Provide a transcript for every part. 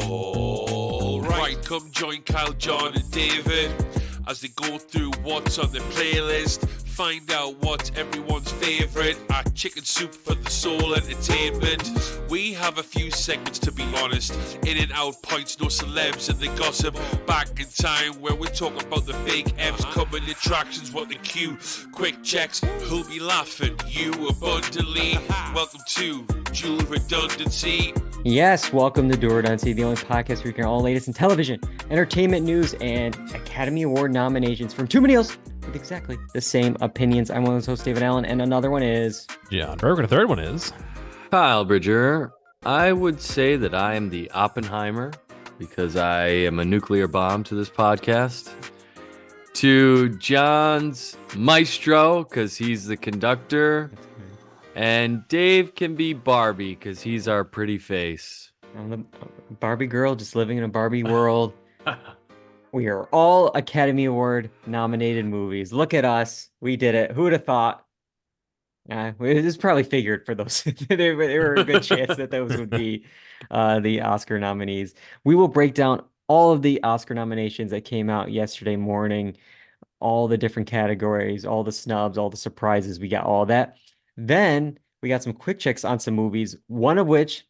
Alright, come join Kyle, Jon and David as they go through what's on their playlist, find out what's everyone's favourite at Chicken Soup for the Soul Entertainment. We have a few segments, to be honest, in and out points, no celebs and the gossip. Back in time where we talk about the big M's, coming attractions, what the cue, quick checks, who'll be laughing, you abundantly. Welcome to Dual Redundancy. Yes, welcome to Dual Redundancy, the only podcast where you can all the latest in television, entertainment news, and Academy Award nominations from two millennials with exactly the same opinions. I'm one of those hosts, David Allen, and another one is Jon Berwick, and the third one is Kyle Bridger. I would say that I am the Oppenheimer because I am a nuclear bomb to this podcast. To Jon's Maestro because he's the conductor. And Dave can be Barbie because he's our pretty face. I'm the Barbie girl just living in a Barbie world. We are all Academy Award nominated movies. Look at us. We did it. Who would have thought? It was probably figured for those. There were a good chance that those would be the Oscar nominees. We will break down all of the Oscar nominations that came out yesterday morning, all the different categories, all the snubs, all the surprises. We got all that. Then we got some quick checks on some movies, one of which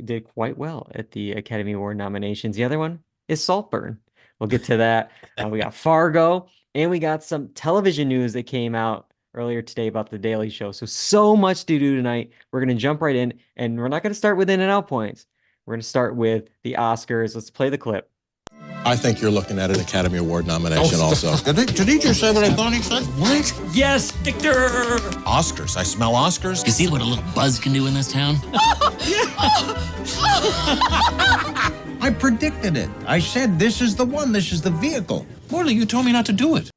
did quite well at the Academy Award nominations. The other one is Saltburn. We'll get to that. We got Fargo, and we got some television news that came out earlier today about The Daily Show. So much to do tonight. We're going to jump right in, and we're not going to start with in and out points. We're going to start with the Oscars. Let's play the clip. I think you're looking at an Academy Award nomination also. Did he just say what I thought he said? What? Yes, Victor! Oscars. I smell Oscars. You see what a little buzz can do in this town? I predicted it. I said this is the one. This is the vehicle. Morley, you told me not to do it.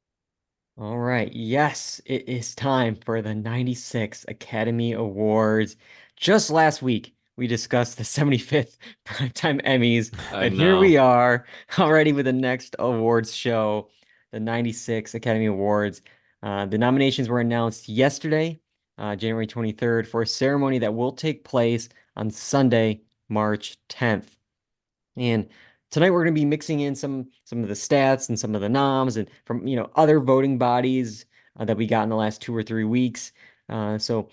All right. Yes, it is time for the 96 Academy Awards. Just last week, we discussed the 75th Primetime Emmys, and here we are already with the next awards show, the 96 Academy Awards. The nominations were announced yesterday, January 23rd, for a ceremony that will take place on Sunday, March 10th. And tonight we're going to be mixing in some of the stats and some of the noms and from other voting bodies that we got in the last 2 or 3 weeks. So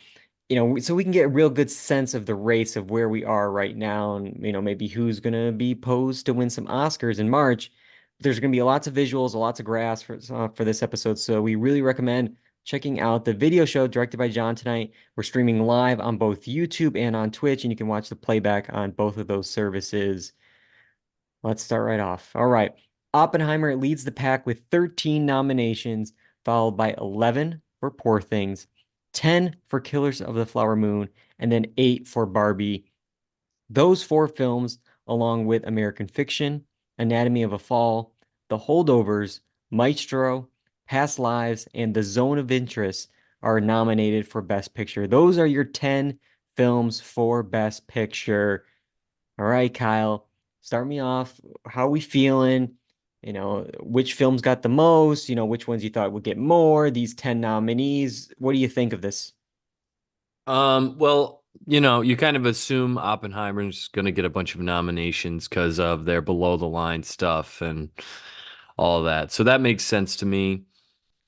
we can get a real good sense of the race of where we are right now and, maybe who's going to be posed to win some Oscars in March. There's going to be lots of visuals, lots of graphs for this episode. So we really recommend checking out the video show directed by Jon tonight. We're streaming live on both YouTube and on Twitch, and you can watch the playback on both of those services. Let's start right off. All right. Oppenheimer leads the pack with 13 nominations, followed by 11 for Poor Things, 10 for Killers of the Flower Moon, and then 8 for Barbie. Those 4 films, along with American Fiction, Anatomy of a Fall, The Holdovers, Maestro, Past Lives, and The Zone of Interest, are nominated for Best Picture. Those are your 10 films for Best Picture. All right, Kyle, start me off. How are we feeling? Which films got the most, which ones you thought would get more, these 10 nominees. What do you think of this? Well, you kind of assume Oppenheimer's going to get a bunch of nominations because of their below the line stuff and all of that. So that makes sense to me.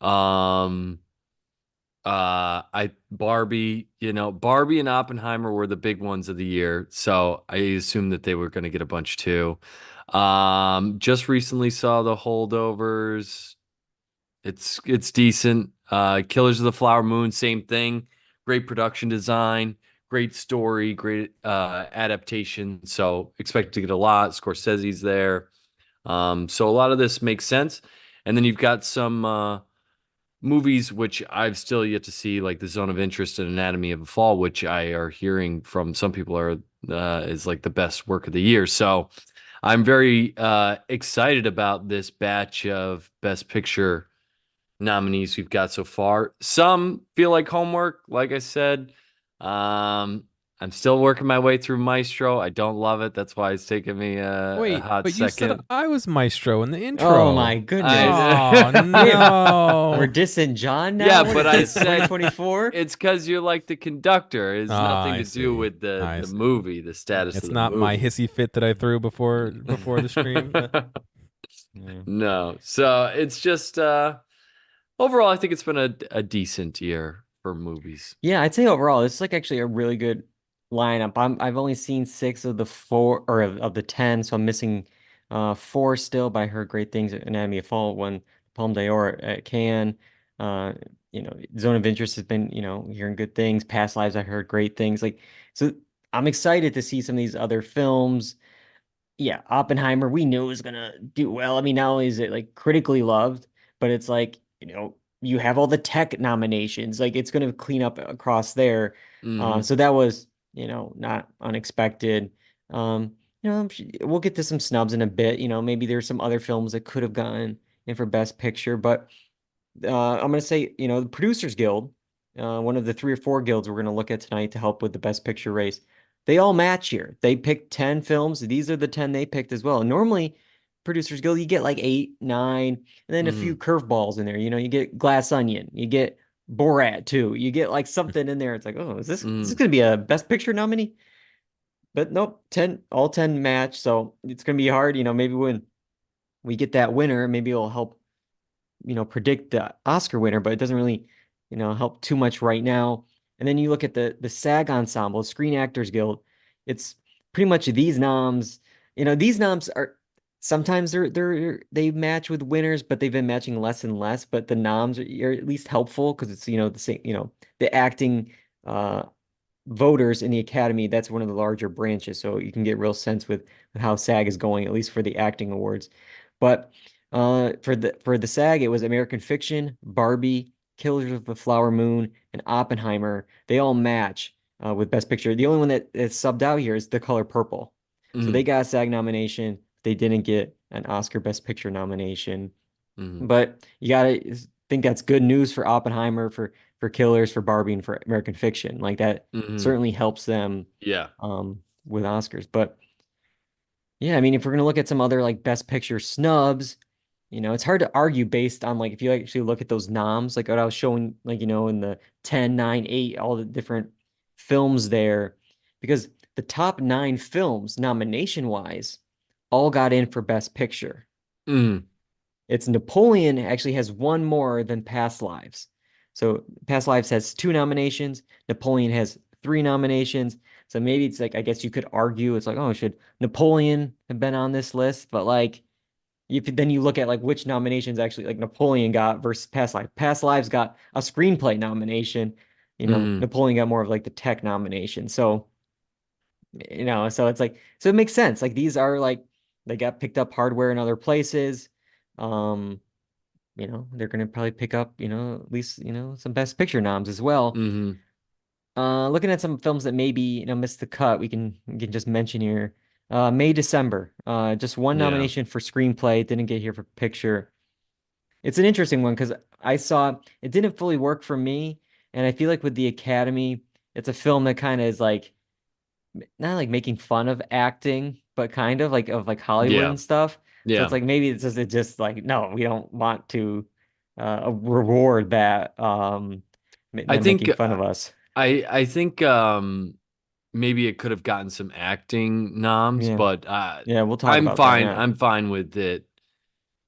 Barbie and Oppenheimer were the big ones of the year. So I assumed that they were going to get a bunch too. Just recently saw The Holdovers. It's decent. Killers of the Flower Moon, same thing. Great production design, great story, great adaptation. So expect to get a lot. Scorsese's there. So a lot of this makes sense. And then you've got some movies which I've still yet to see, like The Zone of Interest and Anatomy of a Fall, which I are hearing from some people is like the best work of the year. So I'm very excited about this batch of Best Picture nominees we've got so far. Some feel like homework, like I said. I'm still working my way through Maestro. I don't love it. That's why it's taking me a Wait, hot but you said second. I was Maestro in the Oh my intro. goodness. Oh We're no. dissing John now? Yeah, What but is I this, said 2024? it's because you're like the conductor. It's nothing I to do see. with the I the see. movie, the status It's of the not my movie. hissy fit that I threw before the stream. Yeah. No. So it's just overall I think it's been a decent year for movies. Yeah, I'd say overall, this is like actually a really good lineup. I've only seen 6 of the 4 or of the 10, so I'm missing 4 still, but I heard great things. Anatomy of Fall won Palme d'Or at Cannes. Uh, Zone of Interest has been, hearing good things. Past Lives, I heard great things. Like, so I'm excited to see some of these other films. Yeah, Oppenheimer, we knew it was gonna do well. I mean, not only is it like critically loved, but it's like, you have all the tech nominations. Like it's gonna clean up across there. Hmm. So that was, not unexpected. We'll get to some snubs in a bit. Maybe there's some other films that could have gotten in for Best Picture, but I'm going to say, the Producers Guild, one of the 3 or 4 guilds we're going to look at tonight to help with the Best Picture race. They all match here. They picked 10 films. These are the 10 they picked as well. Normally, Producers Guild, you get like 8, 9, and then a few curveballs in there. You get Glass Onion, you get Borat too. You get like something in there. It's like, oh, is this going to be a Best Picture nominee? But nope, all 10 match. So it's going to be hard. Maybe when we get that winner, maybe it'll help predict the Oscar winner, but it doesn't really, help too much right now. And then you look at the SAG ensemble, Screen Actors Guild. It's pretty much these noms. These noms are sometimes they match with winners, but they've been matching less and less. But the noms are at least helpful because it's the same, the acting voters in the Academy. That's one of the larger branches, so you can get real sense with how SAG is going, at least for the acting awards. But for the SAG, it was American Fiction, Barbie, Killers of the Flower Moon, and Oppenheimer. They all match with Best Picture. The only one that is subbed out here is The Color Purple. So they got a SAG nomination. They didn't get an Oscar Best Picture nomination. But you gotta think that's good news for Oppenheimer, for Killers, for Barbie, and for American Fiction. Like that certainly helps them Yeah. with Oscars. But yeah, I mean, if we're gonna look at some other like Best Picture snubs, it's hard to argue based on like if you actually look at those noms, like what I was showing, like in the 10, 9, 8, all the different films there, because the top 9 films nomination wise all got in for Best Picture. It's Napoleon actually has one more than Past Lives. So Past Lives has 2 nominations. Napoleon has 3 nominations. So maybe it's like, I guess you could argue it's like, oh, should Napoleon have been on this list? But like, then you look at like which nominations actually like Napoleon got versus Past Lives. Past Lives got a screenplay nomination. Napoleon got more of like the tech nomination. So, so it's like, so it makes sense. Like these are like, they got picked up hardware in other places. They're gonna probably pick up, at least, some Best Picture noms as well. Looking at some films that maybe, missed the cut, we can just mention here. May, December. Just one nomination for screenplay, didn't get here for picture. It's an interesting one because I saw it didn't fully work for me, and I feel like with the Academy, it's a film that kind of is like not like making fun of acting, but kind of like of like Hollywood Yeah. and stuff. So it's like maybe it's just like no, we don't want to reward that I them think making fun of us. I think maybe it could have gotten some acting noms, Yeah. but Yeah, we'll talk I'm about that. fine. Yeah. I'm fine with it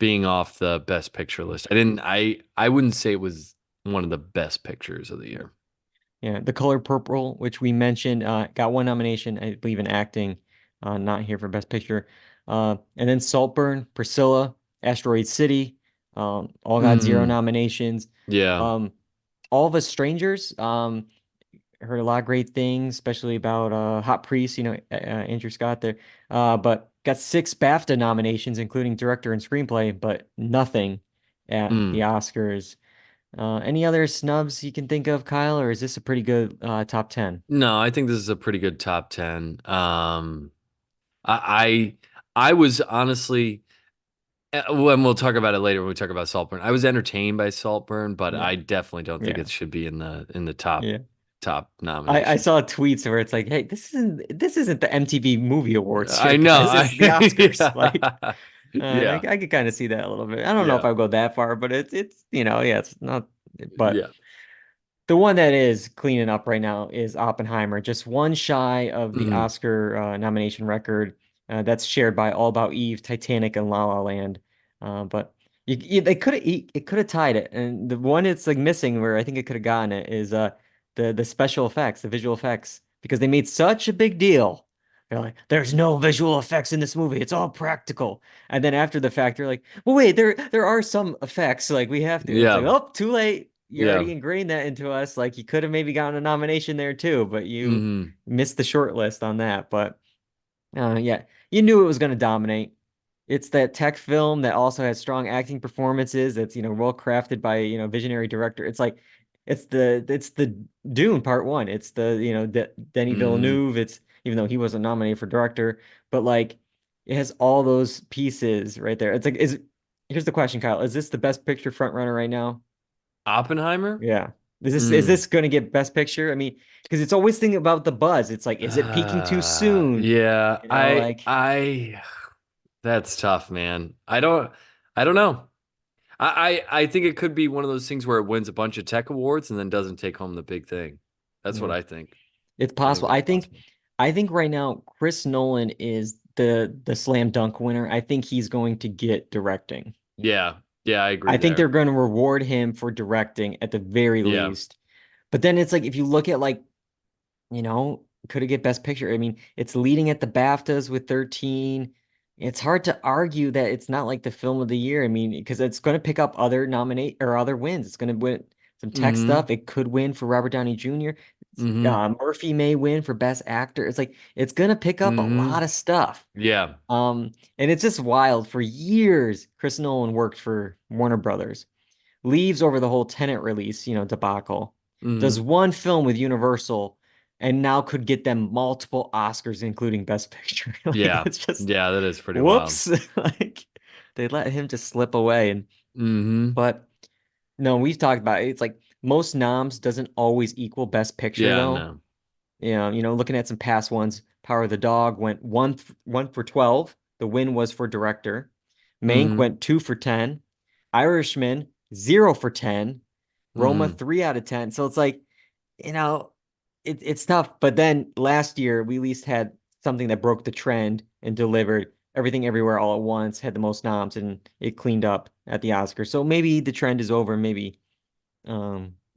being off the Best Picture list. I wouldn't say it was one of the best pictures of the year. Yeah, The Color Purple, which we mentioned, got one nomination, I believe, in acting, not here for Best Picture. And then Saltburn, Priscilla, Asteroid City, all got 0 nominations. Yeah. All of Us Strangers, heard a lot of great things, especially about Hot Priest, Andrew Scott there. But got 6 BAFTA nominations, including director and screenplay, but nothing at the Oscars. Any other snubs you can think of, Kyle, or is this a pretty good top 10? No, I think this is a pretty good top 10. I I was honestly, when we'll talk about it later when we talk about Saltburn. I was entertained by Saltburn, but Yeah. I definitely don't think Yeah. it should be in the top Yeah. top I nominations. saw tweets where it's like, hey, this isn't the MTV Movie Awards here, I know. guys. This is the Oscars. Like, Yeah. I could kind of see that a little bit. I don't know if Yeah. I would go that far, but it's yeah, it's not. But Yeah. the one that is cleaning up right now is Oppenheimer, just one shy of the Mhm. Oscar nomination record. That's shared by All About Eve, Titanic, and La La Land. But they could have it could have tied it, and the one it's like missing where I think it could have gotten it is the special effects, the visual effects, because they made such a big deal. They're like, there's no visual effects in this movie; it's all practical. And then after the fact, they're like, well, wait, there are some effects, like we have to. It's like, Yeah. oh, too late. You Yeah. already ingrained that into us. Like you could have maybe gotten a nomination there too, but you Hmm. missed the short list on that. But yeah, you knew it was going to dominate. It's that tech film that also has strong acting performances. That's well crafted by visionary director. It's like it's the Dune Part One. It's the Denis Hmm. Villeneuve. It's even though he wasn't nominated for director, but like it has all those pieces right there. It's like here's the question, Kyle. Is this the best picture front runner right now? Oppenheimer? Yeah. Is Mm. this going to get Best Picture? I mean, because it's always thinking about the buzz. It's like, is it peaking too soon? Yeah, Like, that's tough, man. I don't know. I think it could be one of those things where it wins a bunch of tech awards and then doesn't take home the big thing. That's what yeah, I think. it's I think possible. that's possible. I think right now Chris Nolan is the slam dunk winner. I think he's going to get directing. Yeah. Yeah, I I agree think they're there. going to reward him for directing at the very Yeah. least. But then it's like if you look at like could it get Best Picture? I mean, it's leading at the BAFTAs with 13. It's hard to argue that it's not like the film of the year. I mean, because it's going to pick up other nominate or other wins. It's going to win some tech Hmm. stuff. It could win for Robert Downey Jr. Hmm. Murphy may win for Best Actor. It's like it's going to pick up a lot Hmm. of stuff. Yeah. And it's just wild. For years, Chris Nolan worked for Warner Brothers, leaves over the whole Tenet release, debacle, does Hmm. one film with Universal, and now could get them multiple Oscars, including Best Picture. Like Yeah. it's just Yeah, that is pretty wild. whoops. Like they let him just slip away. And Hmm. but no, we've talked about it. It's like most noms doesn't always equal Best Picture Yeah, though. no. Looking at some past ones, Power of the Dog went one for 12. The win was for director. Mank Hmm. went 2 for 10. Irishman 0 for 10. Roma Hmm. 3 out of 10. So it's like, you know, it's tough. But then last year we at least had something that broke the trend and delivered everything everywhere all at once, had the most noms, and it cleaned up at the Oscars. So maybe the trend is over. Maybe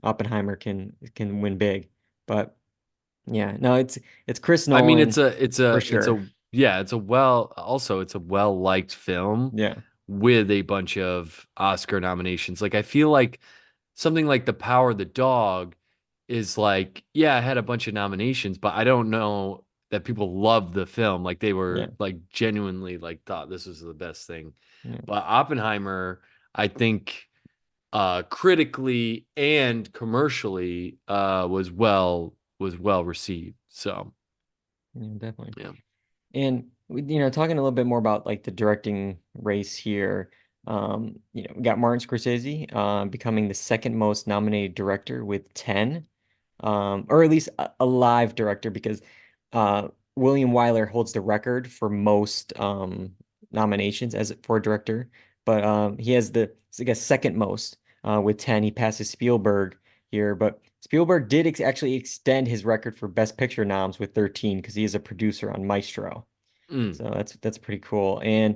Oppenheimer can win big. But yeah, no, it's Chris I mean, Nolan for sure. it's a well-liked film Yeah. with a bunch of Oscar nominations. Like I feel like something like The Power of the Dog is like, yeah, it had a bunch of nominations, but I don't know that people loved the film. Like they Yeah. were like genuinely like thought this was the best thing. Yeah. But Oppenheimer, I think critically and commercially was well received. So Yeah, definitely. yeah. And talking a little bit more about like the directing race here, we got Martin Scorsese becoming the second most nominated director with 10, or at least a live director because uh, William Wyler holds the record for most nominations as for a director, but he has I guess second most with 10. He passes Spielberg here, but Spielberg did actually extend his record for Best Picture noms with 13 because he is a producer on Maestro. Mm, So that's pretty cool. And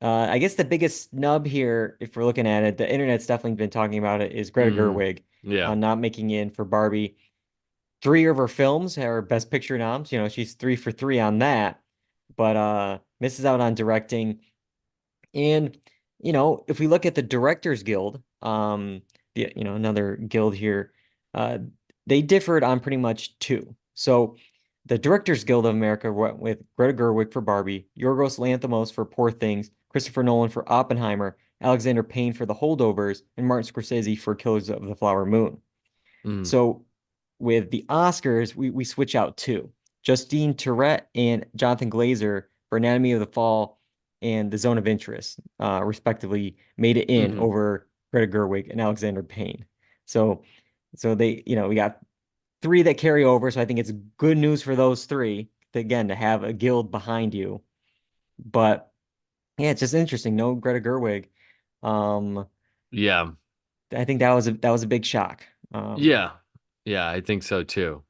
I guess the biggest snub here, if we're looking at it, the internet's definitely been talking about it, is Greta hmm. Gerwig Yeah. not making in for Barbie. Three of her films are Best Picture noms. She's 3 for 3 on that, but misses out on directing. And if we look at the Directors Guild, another guild here, uh, they differed on pretty much two. So the Directors Guild of America went with Greta Gerwig for Barbie, Yorgos Lanthimos for Poor Things, Christopher Nolan for Oppenheimer, Alexander Payne for The Holdovers, and Martin Scorsese for Killers of the Flower Moon. Mm, So with the Oscars, we switch out two. Justine Tourette and Jonathan Glazer for Anatomy of the Fall and The Zone of Interest, respectively, made it in hmm. over Greta Gerwig and Alexander Payne. So they, we got three that carry over. So I think it's good news for those three again to have a guild behind you. But yeah, it's just interesting. No Greta Gerwig. Um, Yeah. I think that was a big shock. Yeah. Yeah, I think so too.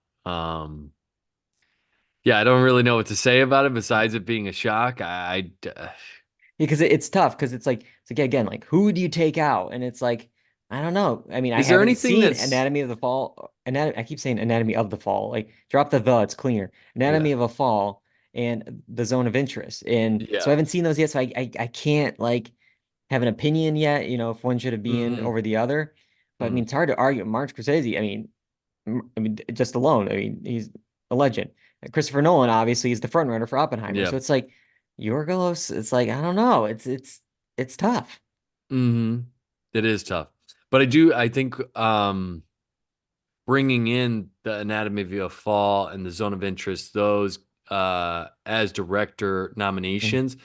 Yeah, I don't really know what to say about it besides it being a shock. Because it's tough because it's like again like who do you take out and it's like I don't know. I mean I Is there haven't anything seen that's Anatomy of the Fall. I keep saying Anatomy of the Fall. Like drop the it's cleaner. yeah. Anatomy of a Fall and The Zone of Interest. And so I Yeah. haven't seen those yet. So I can't like have an opinion yet. If one should be in Hmm. over the other. But I Hmm. mean it's hard to argue. Martin Scorsese. I mean just alone. I mean he's a legend. Christopher Nolan obviously is the front runner for Oppenheimer. Yeah. So it's like Yorgos, it's like I don't know. It's tough. Hmm. It is tough. But I think bringing in the Anatomy of a Fall and the Zone of Interest, those as director Mm. nominations,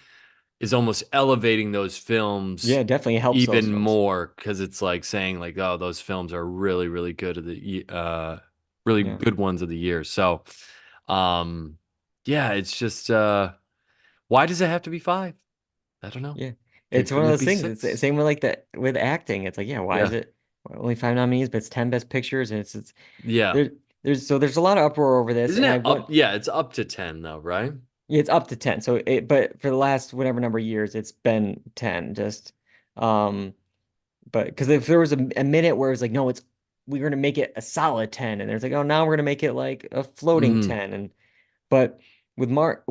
is almost elevating those films Yeah, it definitely helps those even films. more because it's like saying like, oh, those films are really, really good of really Yeah, good ones of the year. So, um, yeah, it's just why does it have to be five? I don't know. yeah. It's one Couldn't of it those be things. It's the six? same with like that with acting. It's like, yeah, why is Yeah, it only five nominees, but it's 10 best pictures, and it's yeah. there, there's a lot of uproar over this, Isn't and I it want up? Yeah, it's up to 10 though, right? yeah, it's up to 10. So but for the last whatever number of years, it's been 10. Just um, but because if there was a minute where it's like, no, we're gonna make it a solid 10, and there's like, oh, now we're gonna make it like a floating Hmm. 10, and but with Mark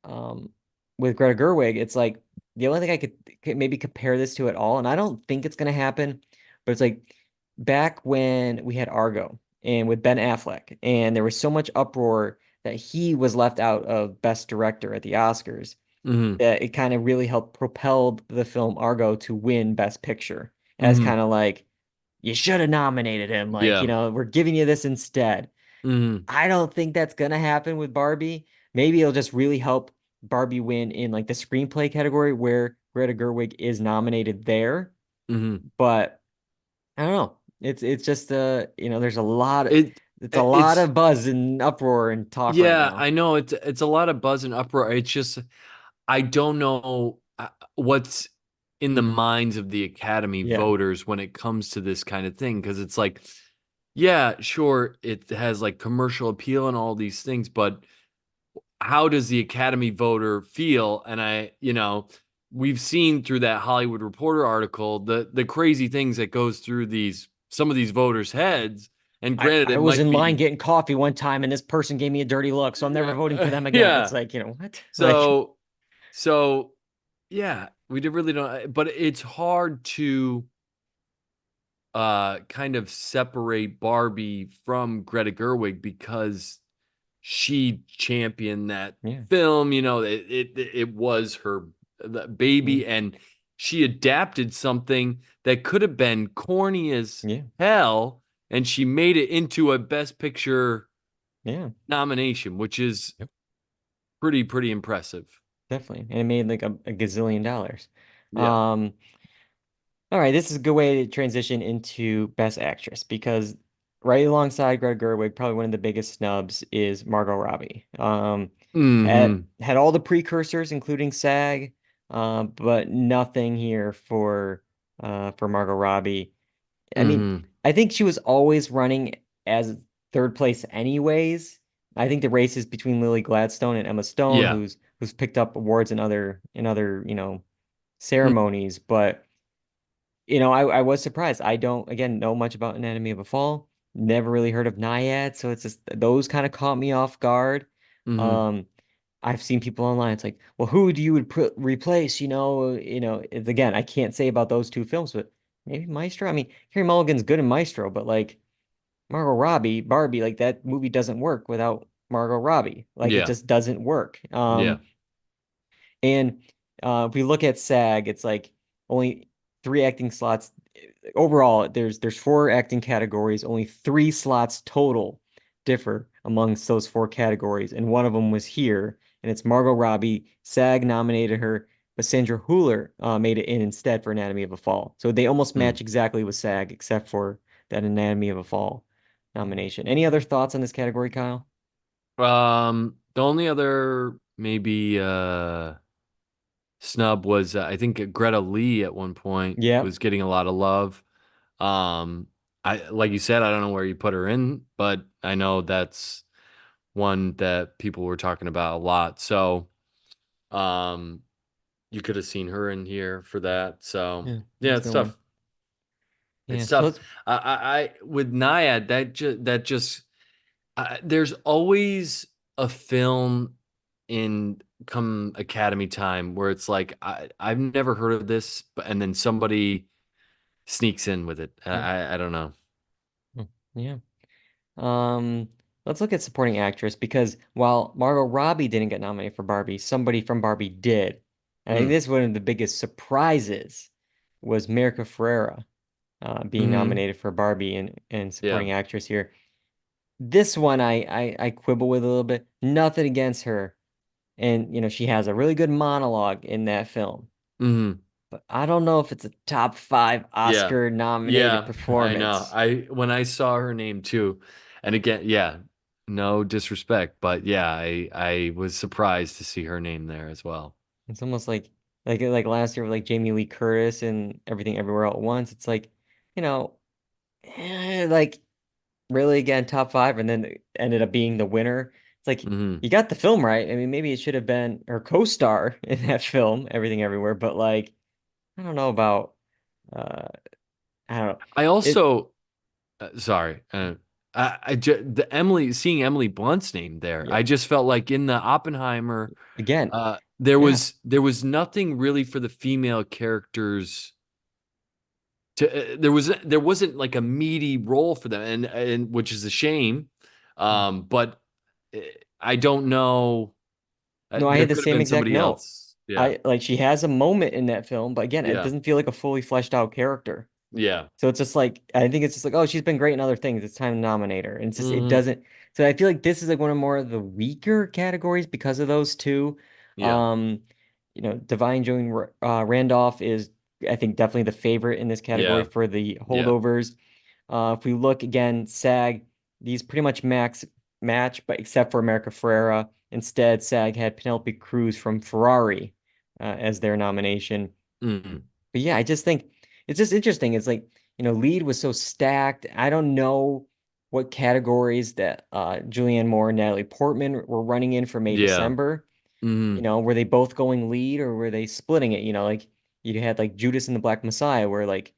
um with Greta Gerwig, it's like the only thing I could maybe compare this to at all, and I don't think it's gonna happen, but it's like back when we had Argo and with Ben Affleck, and there was so much uproar that he was left out of Best Director at the Oscars, Hmm. that it kind of really helped propel the film Argo to win Best Picture as Hmm. kind of like you should have nominated him, like, Yeah. we're giving you this instead. Hmm. I don't think that's gonna happen with Barbie. Maybe it'll just really help Barbie win in like the screenplay category where Greta Gerwig is nominated there. Hmm. But I don't know. It's just there's a lot of It it's a lot it's of buzz and uproar and talk right yeah, now. I know it's a lot of buzz and uproar. It's just I don't know what's in the minds of the Academy Yeah. voters when it comes to this kind of thing because it's like, yeah, sure, it has like commercial appeal and all these things, but how does the Academy voter feel? And we've seen through that Hollywood Reporter article the crazy things that goes through some of these voters' heads. And I, granted, I it was might in line be getting coffee one time and this person gave me a dirty look, so I'm never voting for them again. It's yeah. like, what? Like, So so yeah, we did really don't, but it's hard to kind of separate Barbie from Greta Gerwig because she championed that yeah, film, it was her yeah, baby and she adapted something that could have been corny as yeah, hell and she made it into a best picture yeah, nomination, which is Yep. pretty impressive. definitely. And it made like a gazillion dollars. Yeah. Um, All right, this is a good way to transition into Best Actress because right alongside Greta Gerwig, probably one of the biggest snubs is Margot Robbie. Had Hmm. had all the precursors, including SAG, but nothing here for Margot Robbie. I mean, Hmm. I think she was always running as third place anyways. I think the race is between Lily Gladstone and Emma Stone, Yeah. who's picked up awards in other Mm. ceremonies, but. I was surprised. I don't, again, know much about Anatomy of a Fall. Never really heard of Naiad, so it's just those kind of caught me off guard. Hmm. Um, I've seen people online. It's like, well, who do you would put replace? Again, I can't say about those two films, but maybe Maestro. I mean, Carey Mulligan's good in Maestro, but like Margot Robbie, Barbie, like that movie doesn't work without Margot Robbie. Like it Yeah. just doesn't work. Yeah. And if we look at SAG, it's like only three acting slots. Overall, there's four acting categories. Only three slots total differ amongst those four categories, and one of them was here, and it's Margot Robbie. SAG nominated her, but Sandra Hüller made it in instead for Anatomy of a Fall. So they almost Mm. match exactly with SAG, except for that Anatomy of a Fall nomination. Any other thoughts on this category, Kyle? The only other maybe snub was I think Greta Lee at one point Yeah. was getting a lot of love. I like you said, I don't know where you put her in, but I know that's one that people were talking about a lot. So, um, you could have seen her in here for that. So, Yeah, yeah, that's a it's good one. tough. Yeah, It's so tough. let's I with Naiad that just there's always a film in come Academy time where it's like I've never heard of this, but and then somebody sneaks in with it. yeah. I don't know. Yeah. Um, let's look at supporting actress because while Margot Robbie didn't get nominated for Barbie, somebody from Barbie did. And I think Mm. this is one of the biggest surprises was America Ferrera being Hmm. nominated for Barbie and Yeah. supporting actress here. This one I quibble with a little bit. Nothing against her. And she has a really good monologue in that film. Hmm. But I don't know if it's a top 5 Yeah. Oscar nominated Yeah. I know. performance. When I saw her name too, and again, yeah, no disrespect, but yeah, I was surprised to see her name there as well. It's almost like last year with like Jamie Lee Curtis and Everything Everywhere All at Once. It's like, you know, like really again top 5 and then it ended up being the winner. It's like Hmm. you got the film right. I mean, maybe it should have been her co-star in that film, Everything Everywhere, but like I don't know about uh I don't know. I It also sorry. The seeing Emily Blunt's name there, yeah. I just felt like in the Oppenheimer, Again, there yeah. was nothing really for the female characters to. There wasn't like a meaty role for them, and which is a shame. But uh, I don't know. No, I There had the could have same been exact somebody note. else. Yeah, I like she has a moment in that film, but again, it yeah, doesn't feel like a fully fleshed out character. yeah. So it's just like I think it's just like, oh, she's been great in other things. It's time to nominate her. And it's just it Hmm. doesn't. So I feel like this is like one of more of the weaker categories because of those two. Yeah, Um, Divine Joan Randolph is I think definitely the favorite in this category yeah, for the yeah. holdovers. If we look again, SAG, these pretty much max match, but except for America Ferrera. Instead, SAG had Penelope Cruz from Ferrari as their nomination. Mm. But yeah, I just think it's just interesting. It's like, lead was so stacked. I don't know what categories that Julianne Moore and Natalie Portman were running in for May, Yeah. December. Hmm. Were they both going lead or were they splitting it? Like you had like Judas and the Black Messiah where like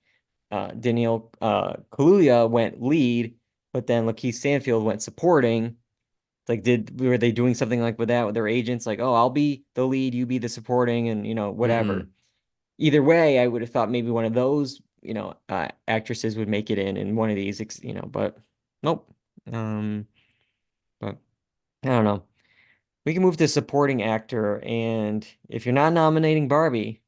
Danielle Kaluuya went lead, but then Lakeith Stanfield went supporting. It's like were they doing something like with that with their agents? Like, oh, I'll be the lead, you be the supporting, and whatever. Hmm. Either way, I would have thought maybe one of those, actresses would make it in one of these, but nope. Um, but I don't know. We can move to supporting actor, and if you're not nominating Barbie,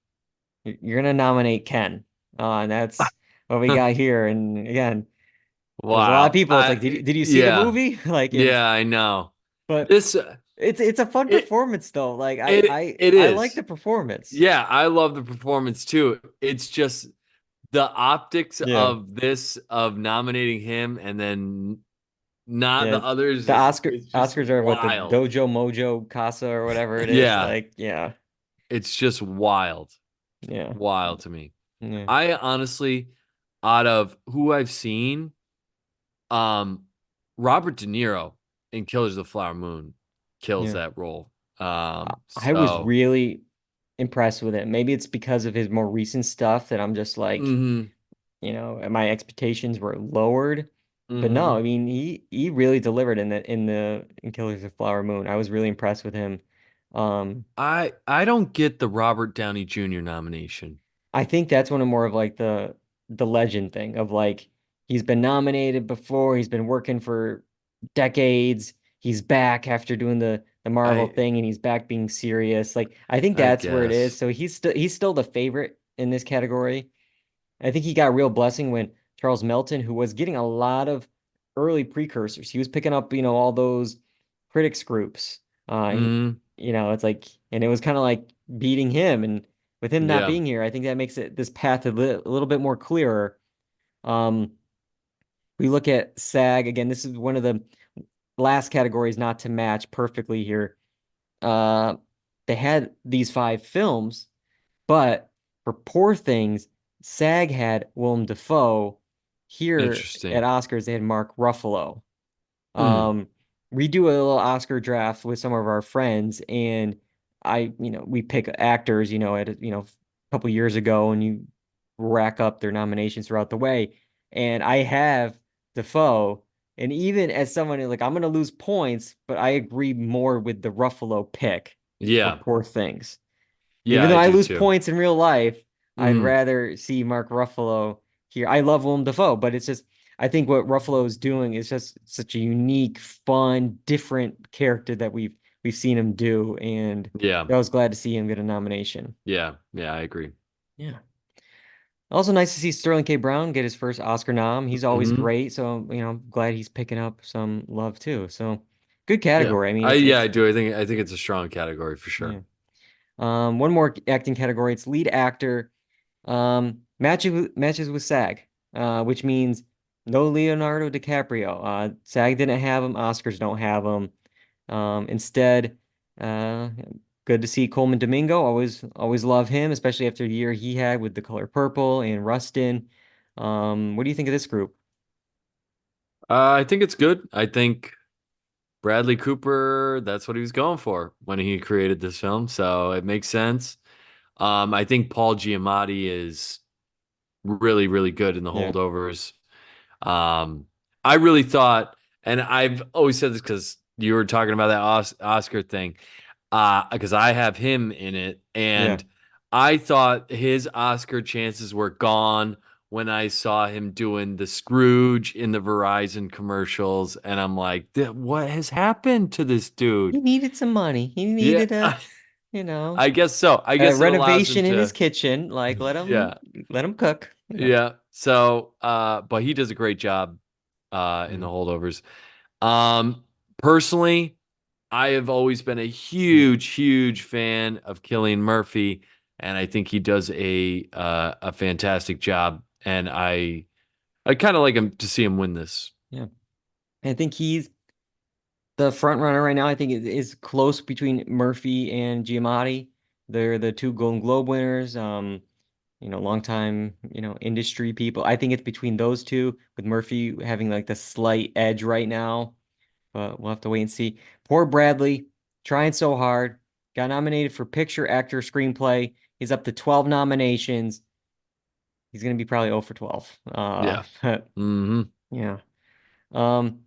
you're gonna nominate Ken. And that's what we got here. And again, there's a lot of Wow. people. It's like, did you see the Yeah. movie? Like, Yeah, I know. but This it's a fun it performance though. Like, I it I it I like is. the performance. Yeah, I love the performance too. It's just the optics Yeah. of this of nominating him and then not Yeah, the others the is just Oscars are what the wild. Dojo Mojo Casa or whatever it is. Yeah, Like, yeah, it's just wild. yeah, Wild to me. yeah, I honestly, out of who I've seen, um, Robert De Niro in Killers of the Flower Moon kills yeah. that role. I was So really impressed with it. Maybe it's because of his more recent stuff that I'm just like, mhm, my expectations were lowered. But no, I mhm. mean, he really delivered in Killers of Flower Moon. I was really impressed with him. Um, I don't get the Robert Downey Jr. nomination. I think that's one of more of like the legend thing of like he's been nominated before, he's been working for decades, he's back after doing the Marvel I thing and he's back being serious. Like I think I that's where it is. guess. So he's still the favorite in this category. I think he got real blessing when Charles Melton, who was getting a lot of early precursors, he was picking up, all those critics groups. Mhm. It's like, and it was kind of like beating him. And with him not Yeah. being here, I think that makes this path a little bit more clearer. Um, we look at SAG again, this is one of the last categories not to match perfectly here. They had these 5 films, but for Poor Things, SAG had Willem Dafoe. Here Interesting. at Oscars, they had Mark Ruffalo. Mm. We do a little Oscar draft with some of our friends, and we pick actors, a couple years ago, and you rack up their nominations throughout the way. And I have Defoe, and even as someone who's like, I'm gonna lose points, but I agree more with the Ruffalo pick for Yeah. Poor Things. Yeah, Even though I I do lose too. points in real life, I'd Mm. rather see Mark Ruffalo here. I love Willem Dafoe, but it's just I think what Ruffalo is doing is just such a unique, fun, different character that we've seen him do, and Yeah. I was glad to see him get a nomination. Yeah. Yeah, I agree. Yeah. Also nice to see Sterling K. Brown get his first Oscar nom. He's always Mhm. great, so I'm glad he's picking up some love too. So good Yeah. category. I mean, I it's do. I think it's a strong category for yeah. sure. One more acting category. It's lead actor. Matches with SAG, which means no Leonardo DiCaprio. SAG didn't have him. Oscars don't have him. Instead, uh, good to see Coleman Domingo. Always love him, especially after the year he had with The Color Purple and Rustin. What do you think of this group? I think it's good. I think Bradley Cooper, that's what he was going for when he created this film, so it makes sense. I think Paul Giamatti is really, really good in the Yeah, holdovers. I really thought, and I've always said this because you were talking about that Oscar thing, because I have him in it, yeah. and I thought his Oscar chances were gone when I saw him doing the Scrooge in the Verizon commercials, and I'm like, what has happened to this He dude? needed some money. He Yeah, needed you know, I guess so. I a guess it allows him renovation in his to, kitchen. Like yeah, let him cook. yeah. So, but he does a great job in the Mm, holdovers. Personally, I have always been a yeah. huge, huge fan of Cillian Murphy, and I think he does a fantastic job. And I kind of like him to see him win this. Yeah. I think he's the front runner right now. I think it is close between Murphy and Giamatti. They're the 2 Golden Globe winners. Longtime, industry people. I think it's between those two, with Murphy having like the slight edge right now. But we'll have to wait and see. Poor Bradley, trying so hard. Got nominated for picture, actor, screenplay. He's up to 12 nominations. He's gonna be probably 0 for 12. Yeah. But Hmm. yeah.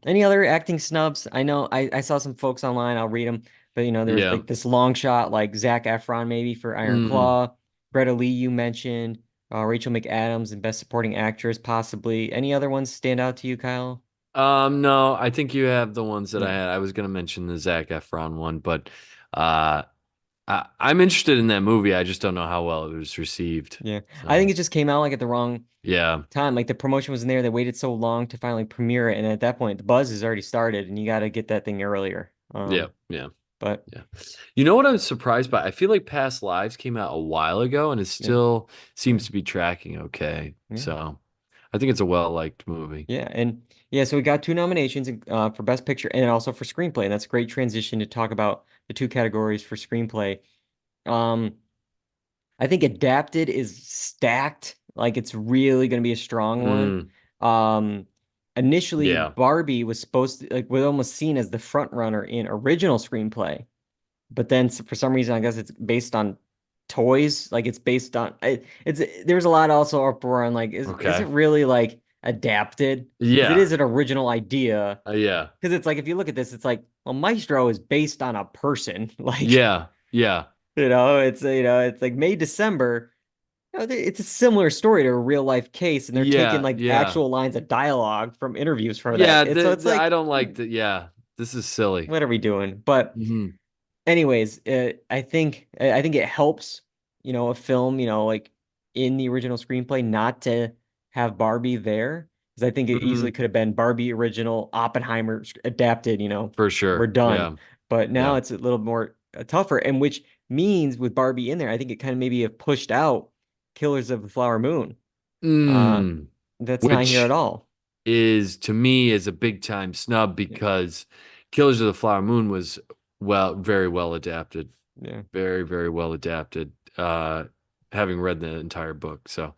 Any other acting snubs? I know I saw some folks online, I'll read them, but there's Yeah. like this long shot, like Zac Efron maybe for Iron Mm. Claw, Greta Lee you mentioned, Rachel McAdams and Best Supporting Actress possibly. Any other ones stand out to you, Kyle? No, I think you have the ones that I Yeah, had. I was gonna mention the Zac Efron one, but uh, I'm interested in that movie. I just don't know how well it was received. yeah. I think So it just came out like at the wrong yeah, time. Like the promotion was in there, they waited so long to finally premiere it, and at that point, the buzz has already started, and you got to get that thing earlier. yeah, yeah, But yeah. You know what I'm surprised by? I feel like Past Lives came out a while ago, and it yeah, still yeah, seems to be tracking okay. yeah. So I think it's a well-liked movie. Yeah, and yeah, so we got 2 nominations for Best Picture and also for Screenplay, and that's a great transition to talk about the 2 categories for Screenplay. Um, I think Adapted is stacked, like it's really going to be a strong one. Mm, Um, Initially, yeah. Barbie was supposed to was almost seen as the front runner in original screenplay, but then for some reason, I guess it's based on toys. Like it's based on it's there's a lot also uproar on like is it Okay. really like adapted? Because it Yeah. is an original idea. Yeah. Because it's like if you look at this, it's like well, Maestro is based on a person. Like Yeah. Yeah. it's like May December. It's a similar story to a real life case, and they're taking Yeah. like Yeah. actual lines of dialogue from interviews for that. Yeah. So it's I like, don't like that. Yeah. This is silly. what are we doing? But Hmm. anyways, I think it helps, a film, like in the original screenplay, not to have Barbie there, because I think it easily Hmm. could have been Barbie original, Oppenheimer adapted. For We're sure. done. Yeah. But now Yeah. it's a little more tougher, and which means with Barbie in there, I think it kind of maybe have pushed out Killers of the Flower Moon. Uh, Mm. that's not here at Which all. is to me is a big time snub because Killers of the Flower Moon was very well adapted. Yeah. Very, very well adapted. Having read the entire book. So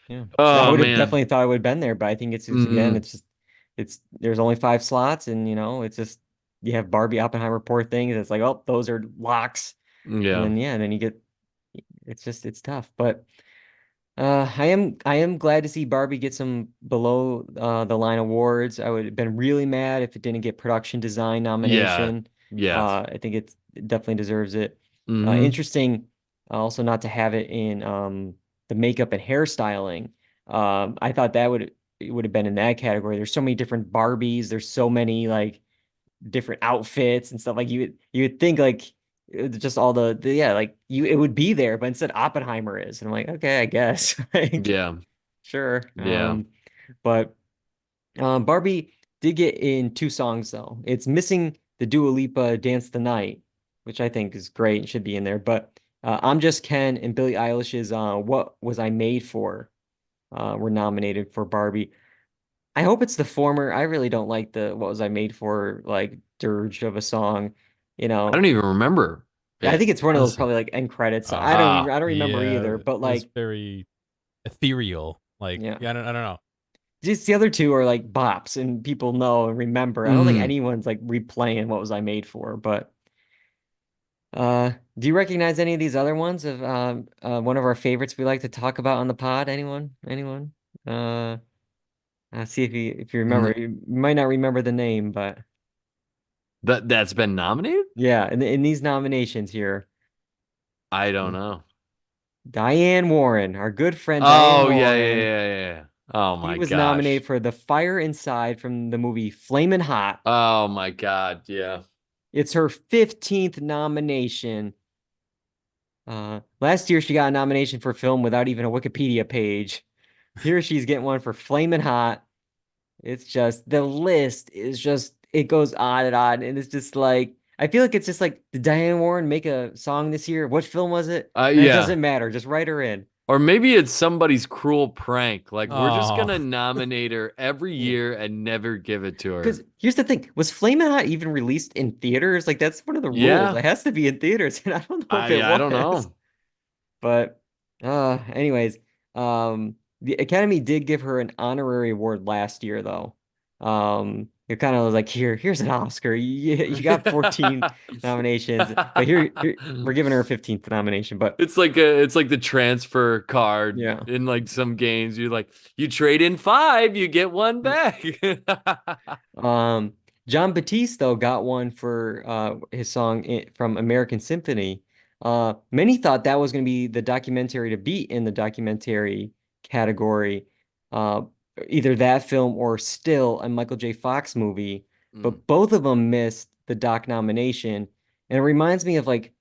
Yeah. I oh would have man. definitely thought it would have been there, but I think it's just, again, Mhm. it's just there's only 5 slots, and it's just you have Barbie, Oppenheimer, Poor Things. It's like, oh, those are locks. Yeah. And then you get it's tough. But I am glad to see Barbie get some below the line awards. I would have been really mad if it didn't get production design Yeah. nomination. Yes. I think it definitely deserves it. Hmm. Interesting, also not to have it in the makeup and hairstyling. I thought it would have been in that category. There's so many different Barbies. There's so many like different outfits and stuff. Like you would think like just all yeah, like it would be there, but instead Oppenheimer is. And I'm like, okay, I guess. Like, Yeah. sure. Yeah. But Barbie did get in 2 songs though. It's missing the Dua Lipa Dance the Night, which I think is great and should be in there. But I'm Just Ken and Billie Eilish's What Was I Made For were nominated for Barbie. I hope it's the former. I really don't like the What Was I Made For like dirge of a song. You I don't know, even remember I it. think it's one of those Honestly. probably like end credits. Ah. I don't remember Yeah, either, it but was like, very ethereal. Like, yeah. yeah, I don't know. Just the other two are like bops and people know and remember. I don't think Mhm. anyone's like replaying What Was I Made For, but do you recognize any of these other ones of one of our favorites we like to talk about on the pod? Anyone? Anyone? Uh see if you remember. You might not remember the name, but That's been nominated? yeah, in these nominations here, I don't know. Diane Warren, our good friend Diane Oh yeah, yeah, Warren, yeah, yeah, yeah. Oh she my was gosh. nominated for The Fire Inside from the movie Flamin' Hot. Oh my God. Yeah. It's her 15th nomination. Last year she got a nomination for film without even a Wikipedia page. Here she's getting one for Flamin' Hot. It's just the list is just it goes on and on, and it's just like I feel like it's just like did Diane Warren make a song this year? What film was it? And it Yeah. doesn't matter. Just write her in. Or maybe it's somebody's cruel prank. Like we're just Oh, gonna nominate her every Yeah. year and never give it to Because her. here's the thing: was Flamin' Hot even released in theaters? Like that's one of the rules. Yeah. It has to be in theaters, and I don't know if it I don't was. know. But anyways, the Academy did give her an honorary award last year, though. It kind of was like, here's an Oscar. You got 14 nominations, but here we're giving her a 15th nomination. But It's like the transfer card yeah. in like some games. You like you trade in 5, you get one back. Um, John Batiste though got one for his song from American Symphony. Many thought that was going to be the documentary to beat in the documentary category. Uh, Either that film or Still, a Michael J. Fox movie, Mm, but both of them missed the doc nomination. And it reminds me of like,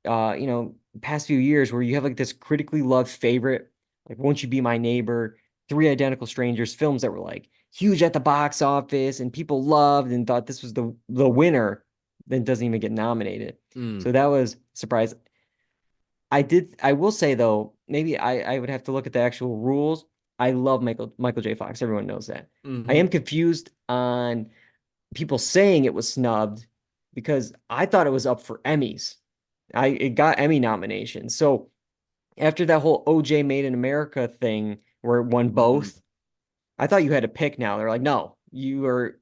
past few years where you have like this critically loved favorite, like Won't You Be My Neighbor, Three Identical Strangers, films that were like huge at the box office and people loved and thought this was the winner, then doesn't even get nominated. mm, So that was a surprise. I will say though, maybe I would have to look at the actual rules. I love Michael J. Fox. Everyone knows that. I hmm. am confused on people saying it was snubbed because I thought it was up for Emmys. It got Emmy nominations. So after that whole OJ Made in America thing where it won Hmm. both, I thought you had to pick now. They're like, no, you're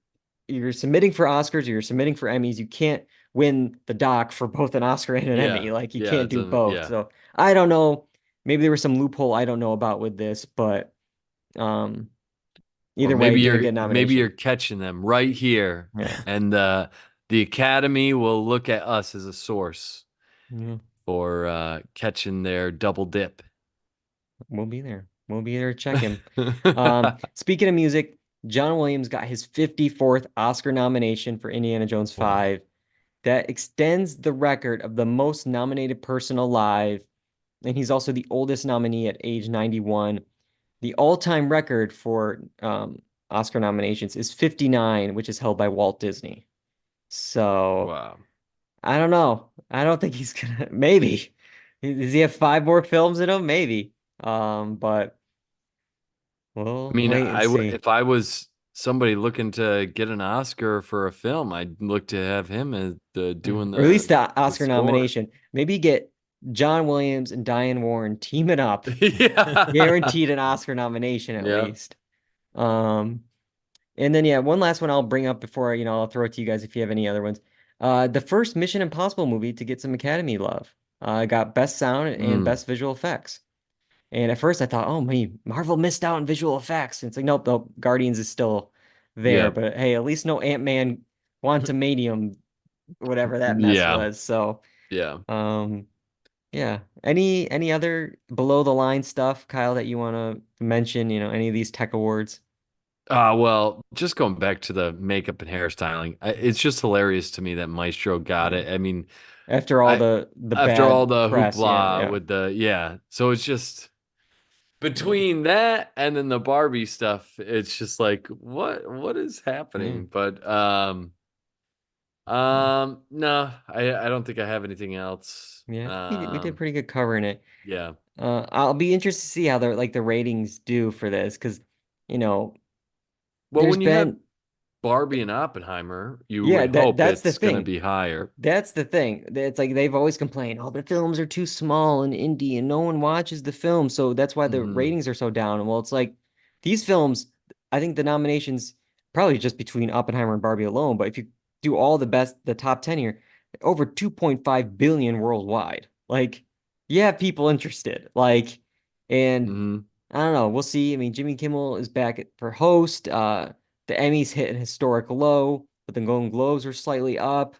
submitting for Oscars or you're submitting for Emmys. You can't win the doc for both an Oscar and an Yeah. Emmy. Like you Yeah, can't it do doesn't both. yeah. So I don't know. Maybe there was some loophole I don't know about with this, but um Or either way, it didn't get a maybe you're nomination. catching them right here Yeah. and the Academy will look at us as a source Yeah. for catching their double dip. We'll be there. We'll be there to check him. Speaking of music, John Williams got his 54th Oscar nomination for Indiana Jones wow. 5. That extends the record of the most nominated person alive, and he's also the oldest nominee at age 91. The all-time record for Oscar nominations is 59, which is held by Walt Disney. So Wow. I don't know. I don't think he's gonna. Maybe. Does he have 5 more films in him? Maybe. But I we'll mean, wait and see. if I was somebody looking to get an Oscar for a film, I'd look to have him as doing or at least the Oscar score. nomination. Maybe get John Williams and Diane Warren teaming up, Yeah. guaranteed an Oscar nomination at Yeah. least. And then one last one I'll bring up before I'll throw it to you guys if you have any other ones. The first Mission Impossible movie to get some Academy love. Got Best Sound and Best Visual Effects. And at first I thought, oh man, Marvel missed out on visual effects. And it's like, nope, Guardians is still there. Yeah. But hey, at least no Ant-Man Quantumanium, whatever that mess Yeah. was. So Yeah. yeah. Any other below the line stuff, Kyle, that you want to mention? Any of these tech awards? Well, just going back to the makeup and hairstyling, it's just hilarious to me that Maestro got it. I mean, After all the after all bad the press, hoopla with the so it's just between that and then the Barbie stuff, it's just like what is happening? But no, I don't think I have anything else. Yeah, we did pretty good covering it. Yeah. I'll be interested to see how the ratings do for this, because Well, there's when you have been Barbie and Oppenheimer, you Yeah, would hope that's the it's going to thing. be higher. That's the thing. It's like they've always complained, oh, the films are too small and indie and no one watches the film. So that's why the ratings are so down. Well, it's like these films, I think the nominations probably just between Oppenheimer and Barbie alone, but if you do all the top 10 here, over 2.5 billion worldwide. Like, you have people interested. Like, and I don't know, we'll see. I mean, Jimmy Kimmel is back for host. The Emmys hit an historic low, but the Golden Globes are slightly up.